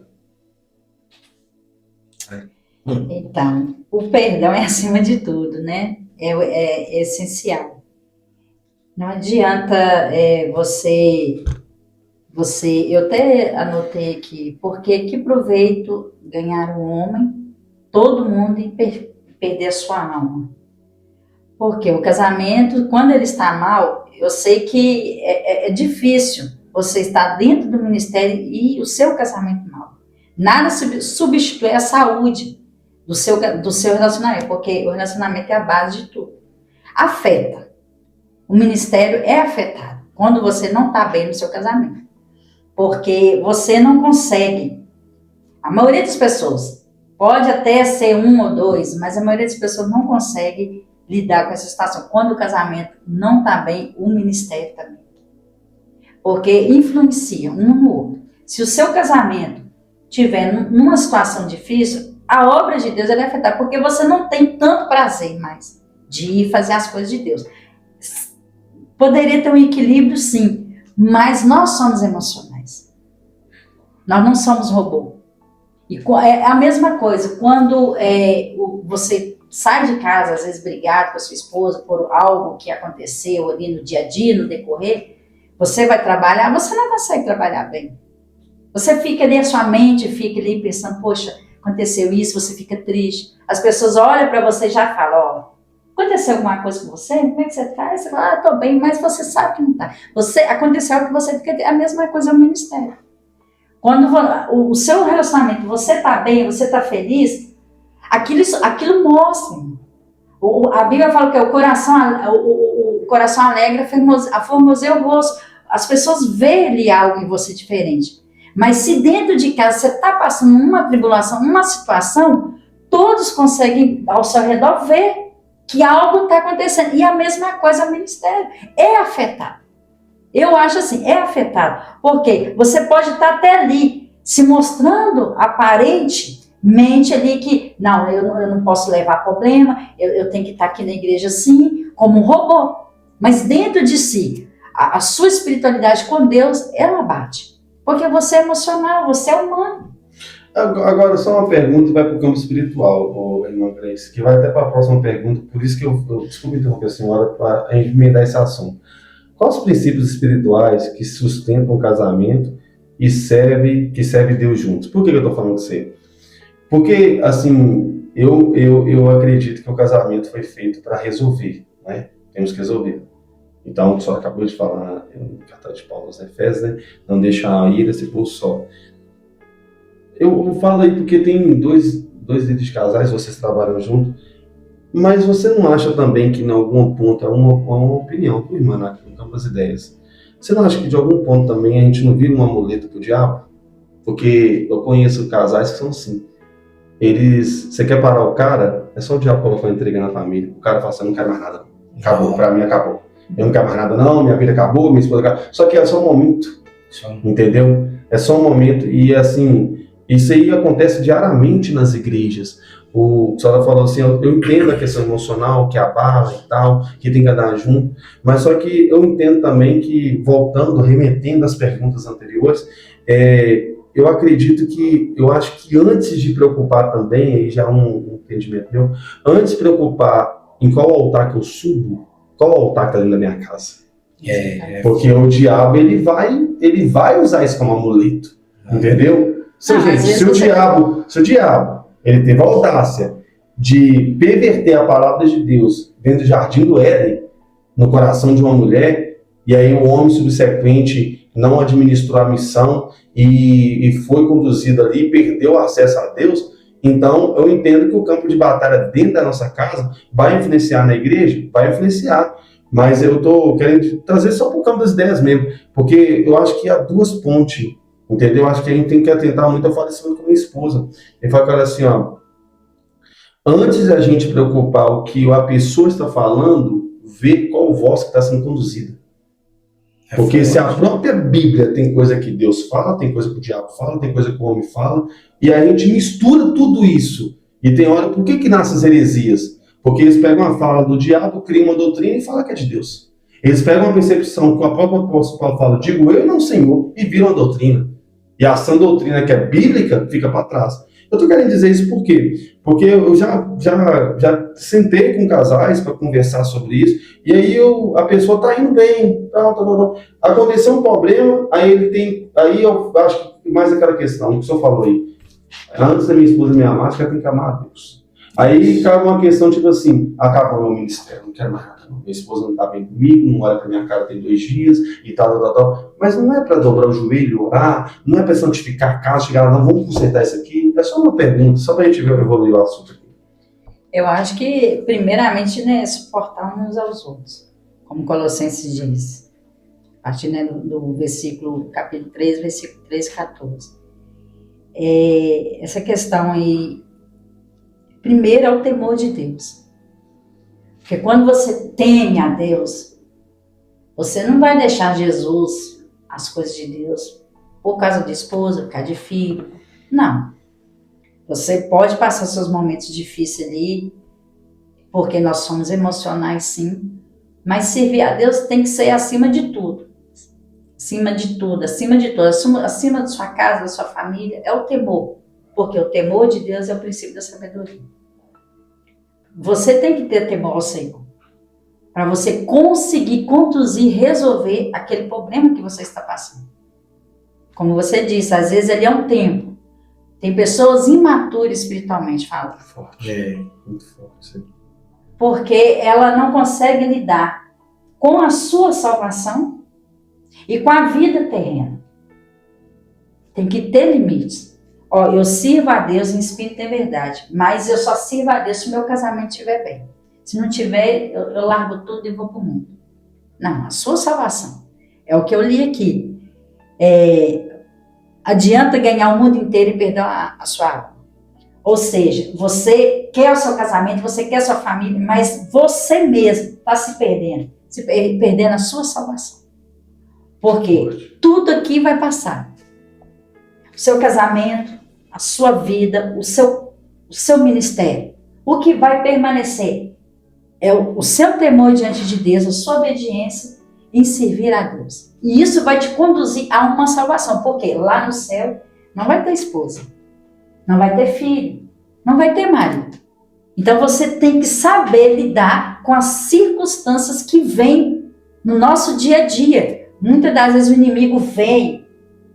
Então, o perdão é acima de tudo, né? É essencial. Não adianta eu até anotei aqui, porque que proveito ganhar um homem, todo mundo, e perder a sua alma? Porque o casamento, quando ele está mal, eu sei que é difícil você estar dentro do ministério e o seu casamento mal. Nada substitui a saúde do seu relacionamento, porque o relacionamento é a base de tudo. Afeta. O ministério é afetado quando você não está bem no seu casamento. Porque você não consegue. A maioria das pessoas, pode até ser 1 ou 2, mas a maioria das pessoas não consegue lidar com essa situação. Quando o casamento não está bem, o ministério também. Porque influencia um no outro. Se o seu casamento estiver numa situação difícil, a obra de Deus é afetada, porque você não tem tanto prazer mais de ir fazer as coisas de Deus. Poderia ter um equilíbrio, sim, mas nós somos emocionais. Nós não somos robô. E é a mesma coisa, quando você sai de casa, às vezes brigado com a sua esposa por algo que aconteceu ali no dia a dia, no decorrer, você vai trabalhar, você não consegue trabalhar bem. Você fica ali, a sua mente fica ali pensando, poxa, aconteceu isso, você fica triste. As pessoas olham para você e já falam, ó, aconteceu alguma coisa com você? Como é que você tá? Você fala, tô bem, mas você sabe que não tá. Aconteceu que você fica... A mesma coisa é o ministério. Quando o seu relacionamento, você tá bem, você tá feliz, aquilo mostra. A Bíblia fala que o coração alegre formoseia o rosto. As pessoas veem ali algo em você diferente. Mas se dentro de casa você está passando uma tribulação, uma situação, todos conseguem ao seu redor ver que algo está acontecendo. E a mesma coisa o ministério. É afetado. Eu acho assim, é afetado. Porque você pode estar até ali se mostrando aparentemente ali que, não, eu não posso levar problema, eu tenho que estar aqui na igreja assim, como um robô. Mas dentro de si, a sua espiritualidade com Deus, ela bate. Porque você é emocional, você é humano. Agora, só uma pergunta, vai para o campo espiritual, irmã Grace, que vai até para a próxima pergunta, por isso que eu desculpe interromper a senhora, para a gente emendar esse assunto. Quais os princípios espirituais que sustentam o casamento e que serve Deus juntos? Por que eu estou falando com você? Porque, assim, eu acredito que o casamento foi feito para resolver, né? Temos que resolver. Então, o senhor acabou de falar no cartão de Paulo aos Efésios, né? Não deixa a ira se pôr só. Eu falo aí porque tem dois líderes de casais, vocês trabalham junto, mas você não acha também que em algum ponto, é uma opinião, irmã, aqui no campo das ideias, você não acha que de algum ponto também a gente não vira uma muleta pro diabo? Porque eu conheço casais que são assim. Você quer parar o cara, é só o diabo colocar uma entrega na família. O cara fala assim, eu não quero mais nada. Acabou, pra mim acabou. Eu não quero mais nada não, minha vida acabou, minha esposa acabou. Só que é só um momento, entendeu? É só um momento e assim, isso aí acontece diariamente nas igrejas. O senhor falou assim, eu entendo a questão emocional, que abala e tal, que tem que andar junto, mas só que eu entendo também que, voltando, remetendo às perguntas anteriores, eu acho que antes de preocupar também, aí já é um entendimento meu, antes de preocupar em qual altar que eu subo, qual altar que está dentro da minha casa? Porque o diabo, ele vai usar isso como amuleto, entendeu? Se o diabo, ele teve a audácia de perverter a palavra de Deus dentro do jardim do Éden, no coração de uma mulher, e aí o homem subsequente não administrou a missão e foi conduzido ali e perdeu o acesso a Deus, então eu entendo que o campo de batalha dentro da nossa casa vai influenciar na igreja? Vai influenciar. Mas eu estou querendo trazer só para o campo das ideias mesmo, porque eu acho que há duas pontes, entendeu? Eu acho que a gente tem que atentar muito ao falecimento com minha esposa. Ele fala assim, ó, antes da gente preocupar o que a pessoa está falando, ver qual voz que está sendo conduzida. Porque se a própria Bíblia tem coisa que Deus fala, tem coisa que o diabo fala, tem coisa que o homem fala, e a gente mistura tudo isso. E tem hora, por que nascem as heresias? Porque eles pegam a fala do diabo, criam uma doutrina e falam que é de Deus. Eles pegam uma percepção que a própria apóstolo Paulo fala, digo eu e não Senhor, e viram a doutrina. E a sã doutrina que é bíblica fica para trás. Eu estou querendo dizer isso por quê? Porque eu já sentei com casais para conversar sobre isso, e aí a pessoa está indo bem, aconteceu um problema, aí eu acho que mais aquela questão que o senhor falou aí, antes da minha esposa me amar, acho que ela tem que amar a Deus. Aí cabe uma questão tipo assim, acabou meu ministério, não quero mais nada. Não. Minha esposa não tá bem comigo, não olha pra minha cara tem 2 dias e tal. Mas não é para dobrar o joelho, orar, não é para santificar a casa, chegar lá, não, vamos consertar isso aqui. É só uma pergunta, só pra gente ver evoluir o assunto aqui. Eu acho que, primeiramente, né, suportar uns aos outros, como Colossenses diz, a partir, né, do versículo, capítulo 3, versículo 13 e 14. Essa questão aí, primeiro é o temor de Deus. Porque quando você teme a Deus, você não vai deixar Jesus, as coisas de Deus, por causa de esposa, por causa de filho. Não. Você pode passar seus momentos difíceis ali, porque nós somos emocionais, sim. Mas servir a Deus tem que ser acima de tudo. Acima de tudo, acima de tudo. Acima da sua casa, da sua família, é o temor. Porque o temor de Deus é o princípio da sabedoria. Você tem que ter temor ao Senhor, para você conseguir conduzir, resolver aquele problema que você está passando. Como você disse, às vezes ele é um tempo. Tem pessoas imaturas espiritualmente falando. Muito forte. Porque ela não consegue lidar com a sua salvação e com a vida terrena. Tem que ter limites. Eu sirvo a Deus em espírito e em verdade, mas eu só sirvo a Deus se o meu casamento estiver bem. Se não tiver, eu largo tudo e vou para o mundo. Não, a sua salvação. É o que eu li aqui. Adianta ganhar o mundo inteiro e perder a sua alma. Ou seja, você quer o seu casamento, você quer a sua família, mas você mesmo está se perdendo a sua salvação. Porque tudo aqui vai passar. O seu casamento, a sua vida, o seu ministério. O que vai permanecer é o seu temor diante de Deus, a sua obediência em servir a Deus. E isso vai te conduzir a uma salvação. Porque lá no céu não vai ter esposa, não vai ter filho, não vai ter marido. Então você tem que saber lidar com as circunstâncias que vêm no nosso dia a dia. Muitas das vezes o inimigo vem.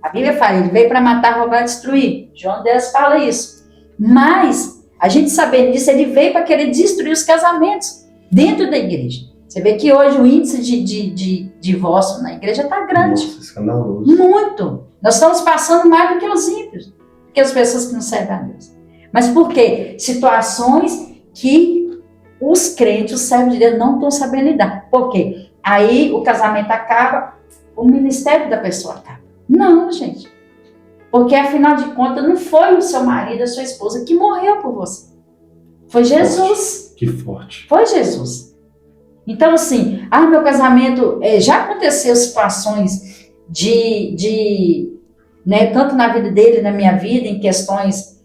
A Bíblia fala, ele veio para matar, roubar e destruir. João 10 fala isso. Mas, a gente sabendo disso, ele veio para querer destruir os casamentos dentro da igreja. Você vê que hoje o índice de divórcio na igreja está grande. Nossa, escandaloso. Muito. Nós estamos passando mais do que os ímpios, do que as pessoas que não servem a Deus. Mas por quê? Situações que os crentes, os servos de Deus, não estão sabendo lidar. Por quê? Aí o casamento acaba, o ministério da pessoa acaba. Não, gente. Porque, afinal de contas, não foi o seu marido, a sua esposa que morreu por você. Foi Jesus. Que forte. Foi Jesus. Então, assim, meu casamento... já aconteceu situações né, tanto na vida dele, na minha vida, em questões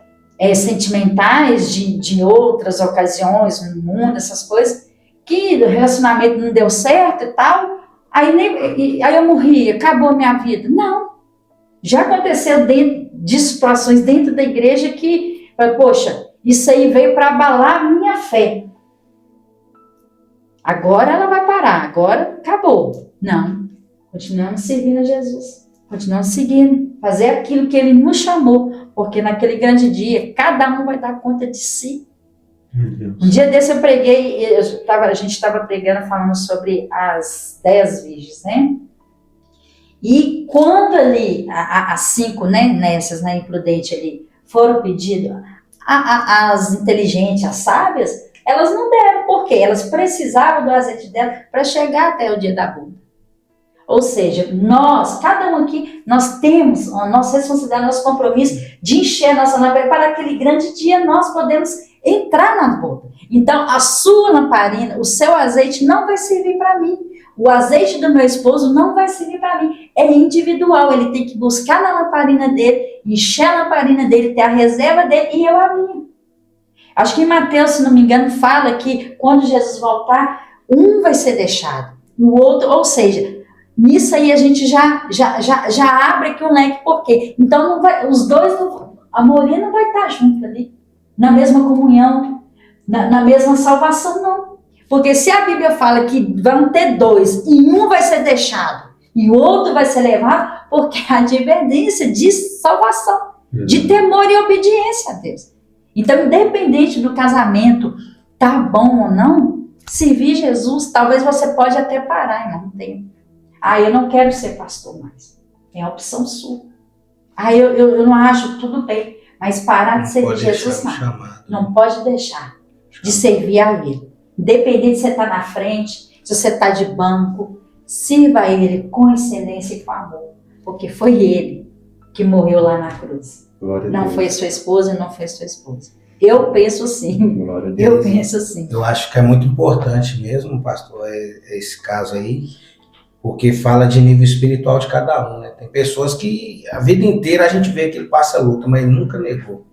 sentimentais, de outras ocasiões no mundo, essas coisas, que o relacionamento não deu certo e tal... Aí eu morri, acabou a minha vida. Não. Já aconteceu de situações dentro da igreja que, poxa, isso aí veio para abalar a minha fé. Agora ela vai parar, agora acabou. Não. Continuamos servindo a Jesus. Continuamos seguindo. Fazer aquilo que Ele nos chamou. Porque naquele grande dia, cada um vai dar conta de si. Um dia desse eu preguei, a gente estava pregando falando sobre as 10 virgens, né? E quando ali, as 5, né, nessas, né, imprudentes ali, foram pedidas, as inteligentes, as sábias, elas não deram, porque elas precisavam do azeite dela para chegar até o dia da boda. Ou seja, nós, cada um aqui, nós temos a nossa responsabilidade, nosso compromisso de encher a nossa lamparina para aquele grande dia nós podemos entrar na boda. Então, a sua lamparina, o seu azeite não vai servir para mim. O azeite do meu esposo não vai servir para mim. É individual, ele tem que buscar na lamparina dele, encher a lamparina dele, ter a reserva dele e eu a minha. Acho que em Mateus, se não me engano, fala que quando Jesus voltar, um vai ser deixado, o outro, ou seja, nisso aí a gente já abre aqui um leque, por quê? Então não vai, os dois, a maioria não vai estar junto ali, na mesma comunhão, na mesma salvação, não. Porque se a Bíblia fala que vão ter dois e um vai ser deixado e o outro vai ser levado, porque a advertência de salvação, de temor e obediência a Deus. Então, independente do casamento tá bom ou não, servir Jesus, talvez você pode até parar, não tem. Eu não quero ser pastor mais. É a opção sua. Eu não acho, tudo bem, mas parar de servir Jesus não pode deixar de servir a Ele. Independente se você está na frente, se você está de banco, sirva a Ele com excelência e com amor, porque foi Ele que morreu lá na cruz. Não foi sua esposa, não foi sua esposa. Eu penso assim. Eu penso assim. Eu acho que é muito importante mesmo, pastor, esse caso aí, porque fala de nível espiritual de cada um, né? Tem pessoas que a vida inteira a gente vê que ele passa luta, mas ele nunca negou.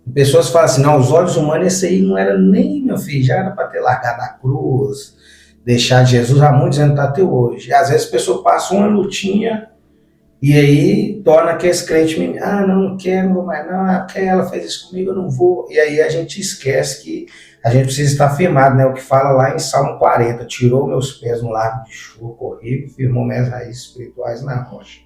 Tem pessoas que falam assim, não, os olhos humanos, esse aí não era nem, meu filho, já era para ter largado a cruz, deixar Jesus há muitos anos, tá até hoje. E às vezes a pessoa passa uma lutinha e aí torna que esse crente, não quero, não vou mais não, porque ela fez isso comigo, eu não vou. E aí a gente esquece que a gente precisa estar firmado, né? O que fala lá em Salmo 40, tirou meus pés no lago de chuva horrível, firmou minhas raízes espirituais na rocha.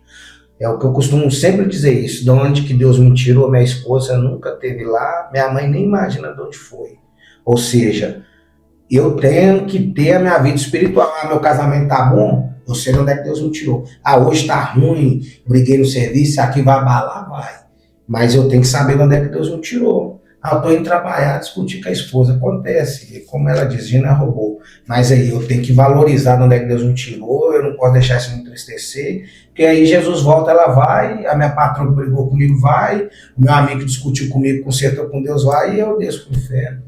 É o que eu costumo sempre dizer isso, de onde que Deus me tirou, minha esposa nunca esteve lá, minha mãe nem imagina de onde foi. Ou seja, eu tenho que ter a minha vida espiritual. Meu casamento tá bom, eu sei de onde é que Deus me tirou. Hoje tá ruim, briguei no serviço, aqui vai abalar, vai. Mas eu tenho que saber de onde é que Deus me tirou. Eu tô indo trabalhar, discutir com a esposa, acontece, como ela diz, Gina roubou. Mas aí eu tenho que valorizar de onde é que Deus me tirou, eu não posso deixar isso me entristecer, porque aí Jesus volta, ela vai, a minha patroa que brigou comigo vai, o meu amigo que discutiu comigo, consertou com Deus vai, e eu desço pro inferno.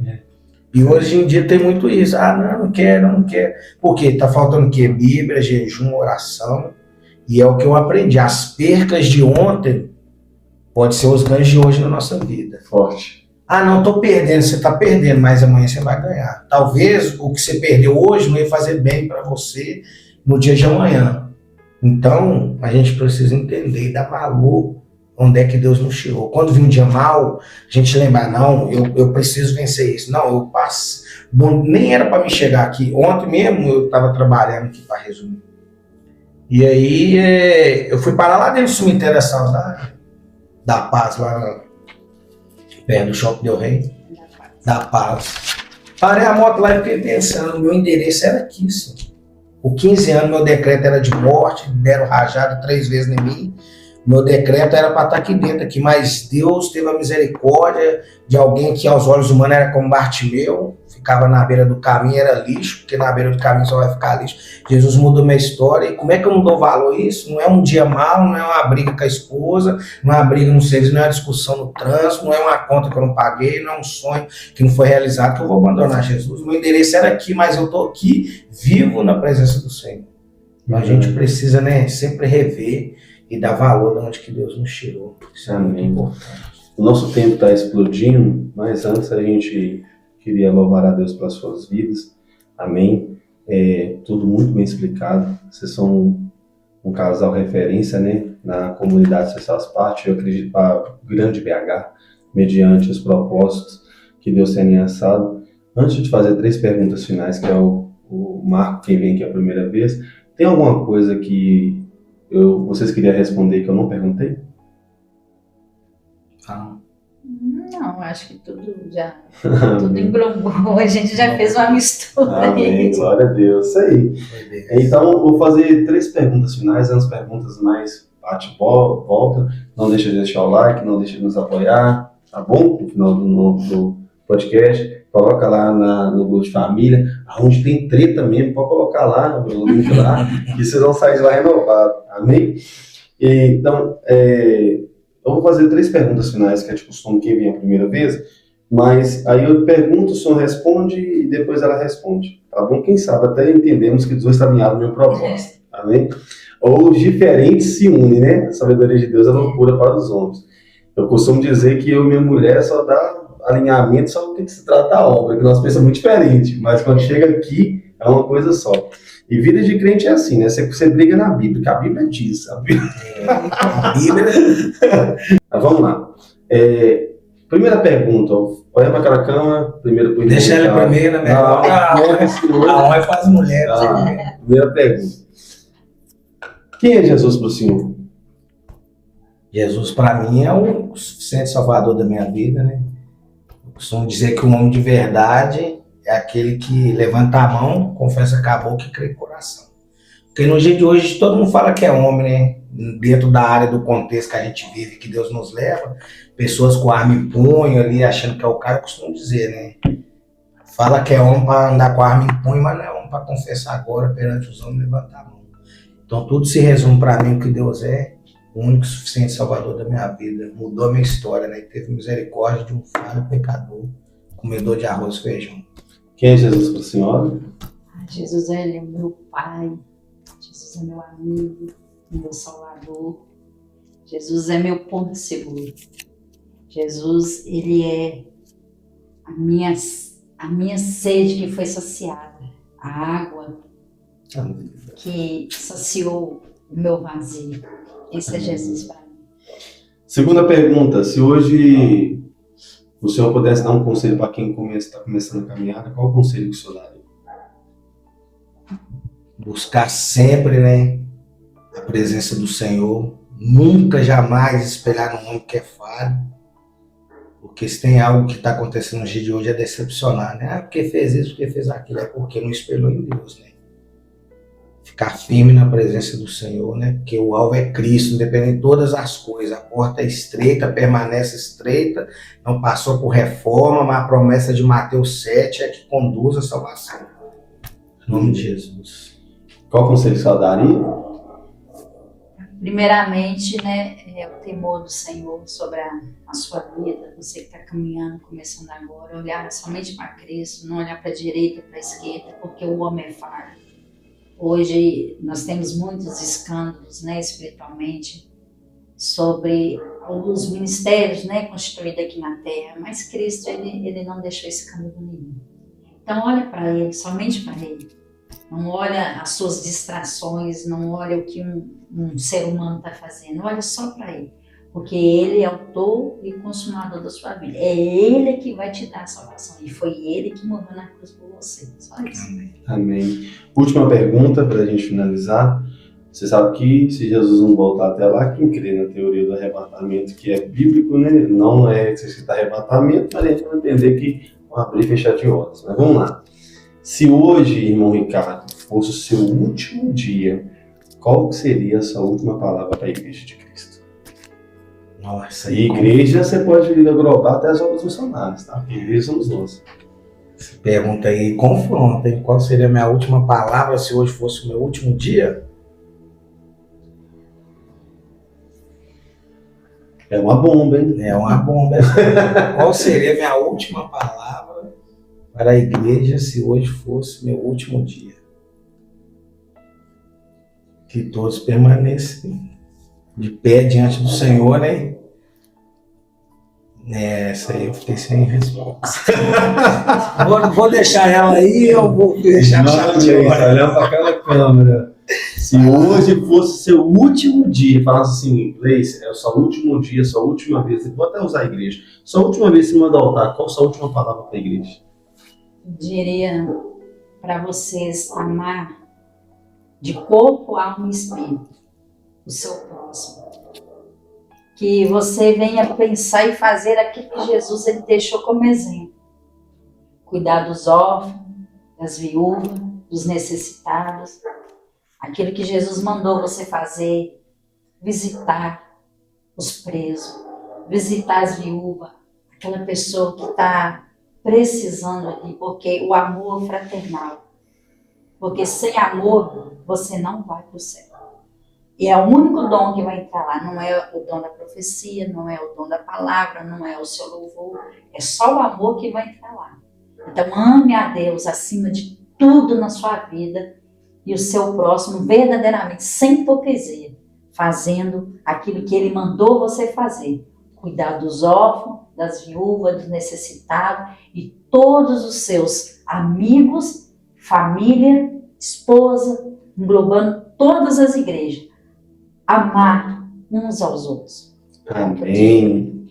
E hoje em dia tem muito isso, não quero. Por quê? Tá faltando o quê? Bíblia, jejum, oração, e é o que eu aprendi, as percas de ontem pode ser os ganhos de hoje na nossa vida. Forte. Não, tô perdendo, você tá perdendo, mas amanhã você vai ganhar. Talvez o que você perdeu hoje não ia fazer bem para você no dia de amanhã. Então, a gente precisa entender e dar valor onde é que Deus nos tirou. Quando vir um dia mal, a gente lembra, não, eu preciso vencer isso. Não, eu passo. Bom, nem era para me chegar aqui. Ontem mesmo eu estava trabalhando aqui, para resumir. E aí eu fui parar lá dentro do cemitério da Saudade, da Paz, lá perto do Shopping Del Rey, da Paz. Parei a moto lá e fiquei pensando, meu endereço era aqui, sim. Com 15 anos, meu decreto era de morte, deram rajada 3 vezes em mim. Meu decreto era para estar aqui dentro, aqui, mas Deus teve a misericórdia de alguém que aos olhos humanos era como Bartimeu, ficava na beira do caminho, era lixo, porque na beira do caminho só vai ficar lixo. Jesus mudou minha história, e como é que eu não dou valor a isso? Não é um dia mal, não é uma briga com a esposa, não é uma briga no serviço, não é uma discussão no trânsito, não é uma conta que eu não paguei, não é um sonho que não foi realizado, que eu vou abandonar Jesus. Meu endereço era aqui, mas eu estou aqui, vivo na presença do Senhor. Então a gente precisa, né, sempre rever e dar valor de onde que Deus nos tirou. Isso é muito importante. O nosso tempo está explodindo, mas antes a gente queria louvar a Deus pelas suas vidas. Amém. Tudo muito bem explicado. Vocês são um casal referência, né, na comunidade que vocês fazem parte, eu acredito, para o grande BH, mediante os propósitos que Deus tem alinhado. Antes de fazer 3 perguntas finais, que é o Marco, quem vem aqui a primeira vez, tem alguma coisa que vocês queriam responder que eu não perguntei? Não, acho que tudo englobou, a gente já fez uma mistura. Amém, glória a Deus, isso aí. Então, eu vou fazer 3 perguntas finais, umas perguntas mais bate-volta. Não deixa de deixar o like, não deixa de nos apoiar, tá bom? No final do podcast, coloca lá no grupo de família, onde tem treta mesmo, pode colocar lá, no link lá, que vocês vão sair de lá renovados, amém? Então, eu vou fazer 3 perguntas finais, que é de costume quem vem a primeira vez, mas aí eu pergunto, o senhor responde e depois ela responde, tá bom? Quem sabe até entendemos que os dois estão alinhados no meu propósito, amém? Ou os diferentes se unem, né? A sabedoria de Deus é loucura para os homens. Eu costumo dizer que eu e minha mulher só dá alinhamento só que se trata da obra, que nós pensamos muito diferente, mas quando chega aqui é uma coisa só. E vida de crente é assim, né? Você briga na Bíblia, que a Bíblia diz. A Bíblia... Mas vamos lá. Primeira pergunta, olha para aquela cama, primeiro por deixa ela primeiro, né? Não é para as mulheres. Primeira pergunta. Quem é Jesus para o senhor? Jesus para mim é o suficiente salvador da minha vida, né? Eu costumo dizer que um homem de verdade é aquele que levanta a mão, confessa com a boca e crê com o coração. Porque no dia de hoje todo mundo fala que é homem, né? Dentro da área do contexto que a gente vive, que Deus nos leva, pessoas com arma em punho ali, achando que é o cara, eu costumo dizer, né? Fala que é homem para andar com a arma em punho, mas não é homem para confessar agora perante os homens, levantar a mão. Então tudo se resume para mim que Deus é o único e suficiente Salvador da minha vida. Mudou a minha história, né? Teve misericórdia de um falho pecador, comedor de arroz e feijão. Quem é Jesus para a senhora? Jesus, ele é meu pai. Jesus é meu amigo, meu salvador. Jesus é meu ponto seguro. Jesus, ele é a minha sede que foi saciada. A água que saciou o meu vazio. Esse é Jesus para mim. Segunda pergunta, se hoje o senhor pudesse dar um conselho para quem está começando a caminhada, qual o conselho que o senhor daria? Buscar sempre, né, a presença do Senhor, nunca, jamais espelhar no homem que é falho, porque se tem algo que está acontecendo no dia de hoje é decepcionar, né? Ah, porque fez isso, porque fez aquilo, é porque não espelhou em Deus, né? Ficar firme na presença do Senhor, né? Porque o alvo é Cristo, independente de todas as coisas, a porta é estreita, permanece estreita, não passou por reforma, mas a promessa de Mateus 7 é que conduz à salvação. Em nome de Jesus. Qual conselho que o senhor daria? Primeiramente, né, é o temor do Senhor sobre a sua vida. Você que está caminhando, começando agora, olhar somente para Cristo, não olhar para a direita, para a esquerda, porque o homem é falho. Hoje nós temos muitos escândalos, né, espiritualmente, sobre os ministérios, né, constituídos aqui na Terra, mas Cristo, ele não deixou escândalo nenhum. Então olha para Ele, somente para Ele. Não olha as suas distrações, não olha o que um ser humano está fazendo, olha só para Ele. Porque Ele é autor e consumador da sua vida. É Ele que vai te dar a salvação. E foi Ele que morreu na cruz por você. Só isso. Amém. Última pergunta para a gente finalizar. Você sabe que se Jesus não voltar até lá, quem crê na teoria do arrebatamento, que é bíblico, né? Não é escrito arrebatamento, mas a gente vai entender que vão abrir e fechar de horas. Mas vamos lá. Se hoje, irmão Ricardo, fosse o seu último dia, qual seria a sua última palavra para a Igreja de Cristo? Nossa, E igreja você pode agrupar até as obras missionárias, tá? Igreja somos nós. Essa pergunta aí confronta, hein? Qual seria a minha última palavra se hoje fosse o meu último dia? É uma bomba, hein? É uma bomba. Qual seria a minha última palavra para a igreja se hoje fosse meu último dia? Que todos permanecem de pé diante do Senhor, né? Essa aí eu fiquei sem resposta. vou deixar ela aí, eu vou deixar a chave de hora. Olhando para aquela câmera. Se hoje fosse seu último dia, falasse assim, Gleice, é o seu último dia, sua última vez, vou até usar a igreja, sua última vez se manda altar, qual a sua última palavra para a igreja? Eu diria para vocês amar de corpo, alma e espírito o seu próximo. Que você venha pensar e fazer aquilo que Jesus ele deixou como exemplo. Cuidar dos órfãos, das viúvas, dos necessitados. Aquilo que Jesus mandou você fazer. Visitar os presos. Visitar as viúvas. Aquela pessoa que está precisando ali. Porque o amor é fraternal. Porque sem amor, você não vai para o céu. E é o único dom que vai entrar lá, não é o dom da profecia, não é o dom da palavra, não é o seu louvor, é só o amor que vai entrar lá. Então ame a Deus acima de tudo na sua vida e o seu próximo verdadeiramente, sem hipocrisia, fazendo aquilo que Ele mandou você fazer. Cuidar dos órfãos, das viúvas, dos necessitados e todos os seus amigos, família, esposa, englobando todas as igrejas. Amar uns aos outros. Amém.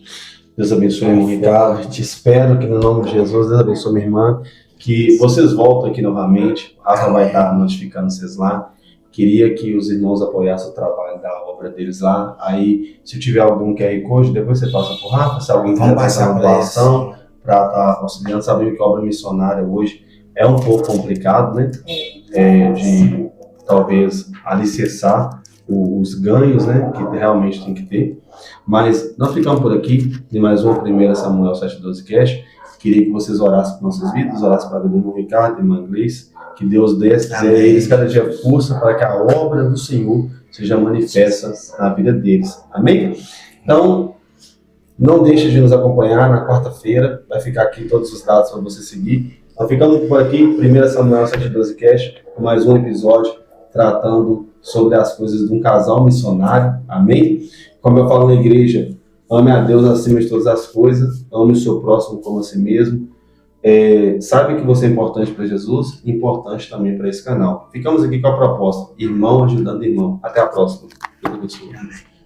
Deus abençoe, irmão Ricardo. Te espero que no nome de Jesus, Deus abençoe minha irmã. Que vocês voltem aqui novamente. O Rafa vai estar notificando vocês lá. Queria que os irmãos apoiassem o trabalho da obra deles lá. Aí, se tiver algum QR Code, depois você passa por Rafa. Se alguém quiser passar uma doação para estar auxiliando. Sabemos que a obra missionária hoje é um pouco complicado, né? De talvez alicerçar os ganhos, né? Que realmente tem que ter. Mas nós ficamos por aqui em mais uma 1 Samuel 7:12 Cast. Queria que vocês orassem por nossas vidas, orassem para a vida do irmão Ricardo, irmã Gleice, que Deus dê a eles cada dia força para que a obra do Senhor seja manifesta na vida deles. Amém? Então, não deixe de nos acompanhar na quarta-feira, vai ficar aqui todos os dados para você seguir. Nós ficamos por aqui, 1 Samuel 7:12 Cast, com mais um episódio tratando sobre as coisas de um casal missionário. Amém? Como eu falo na igreja, ame a Deus acima de todas as coisas, ame o seu próximo como a si mesmo. Saiba que você é importante para Jesus, importante também para esse canal. Ficamos aqui com a proposta, irmão ajudando irmão. Até a próxima. Deus abençoe.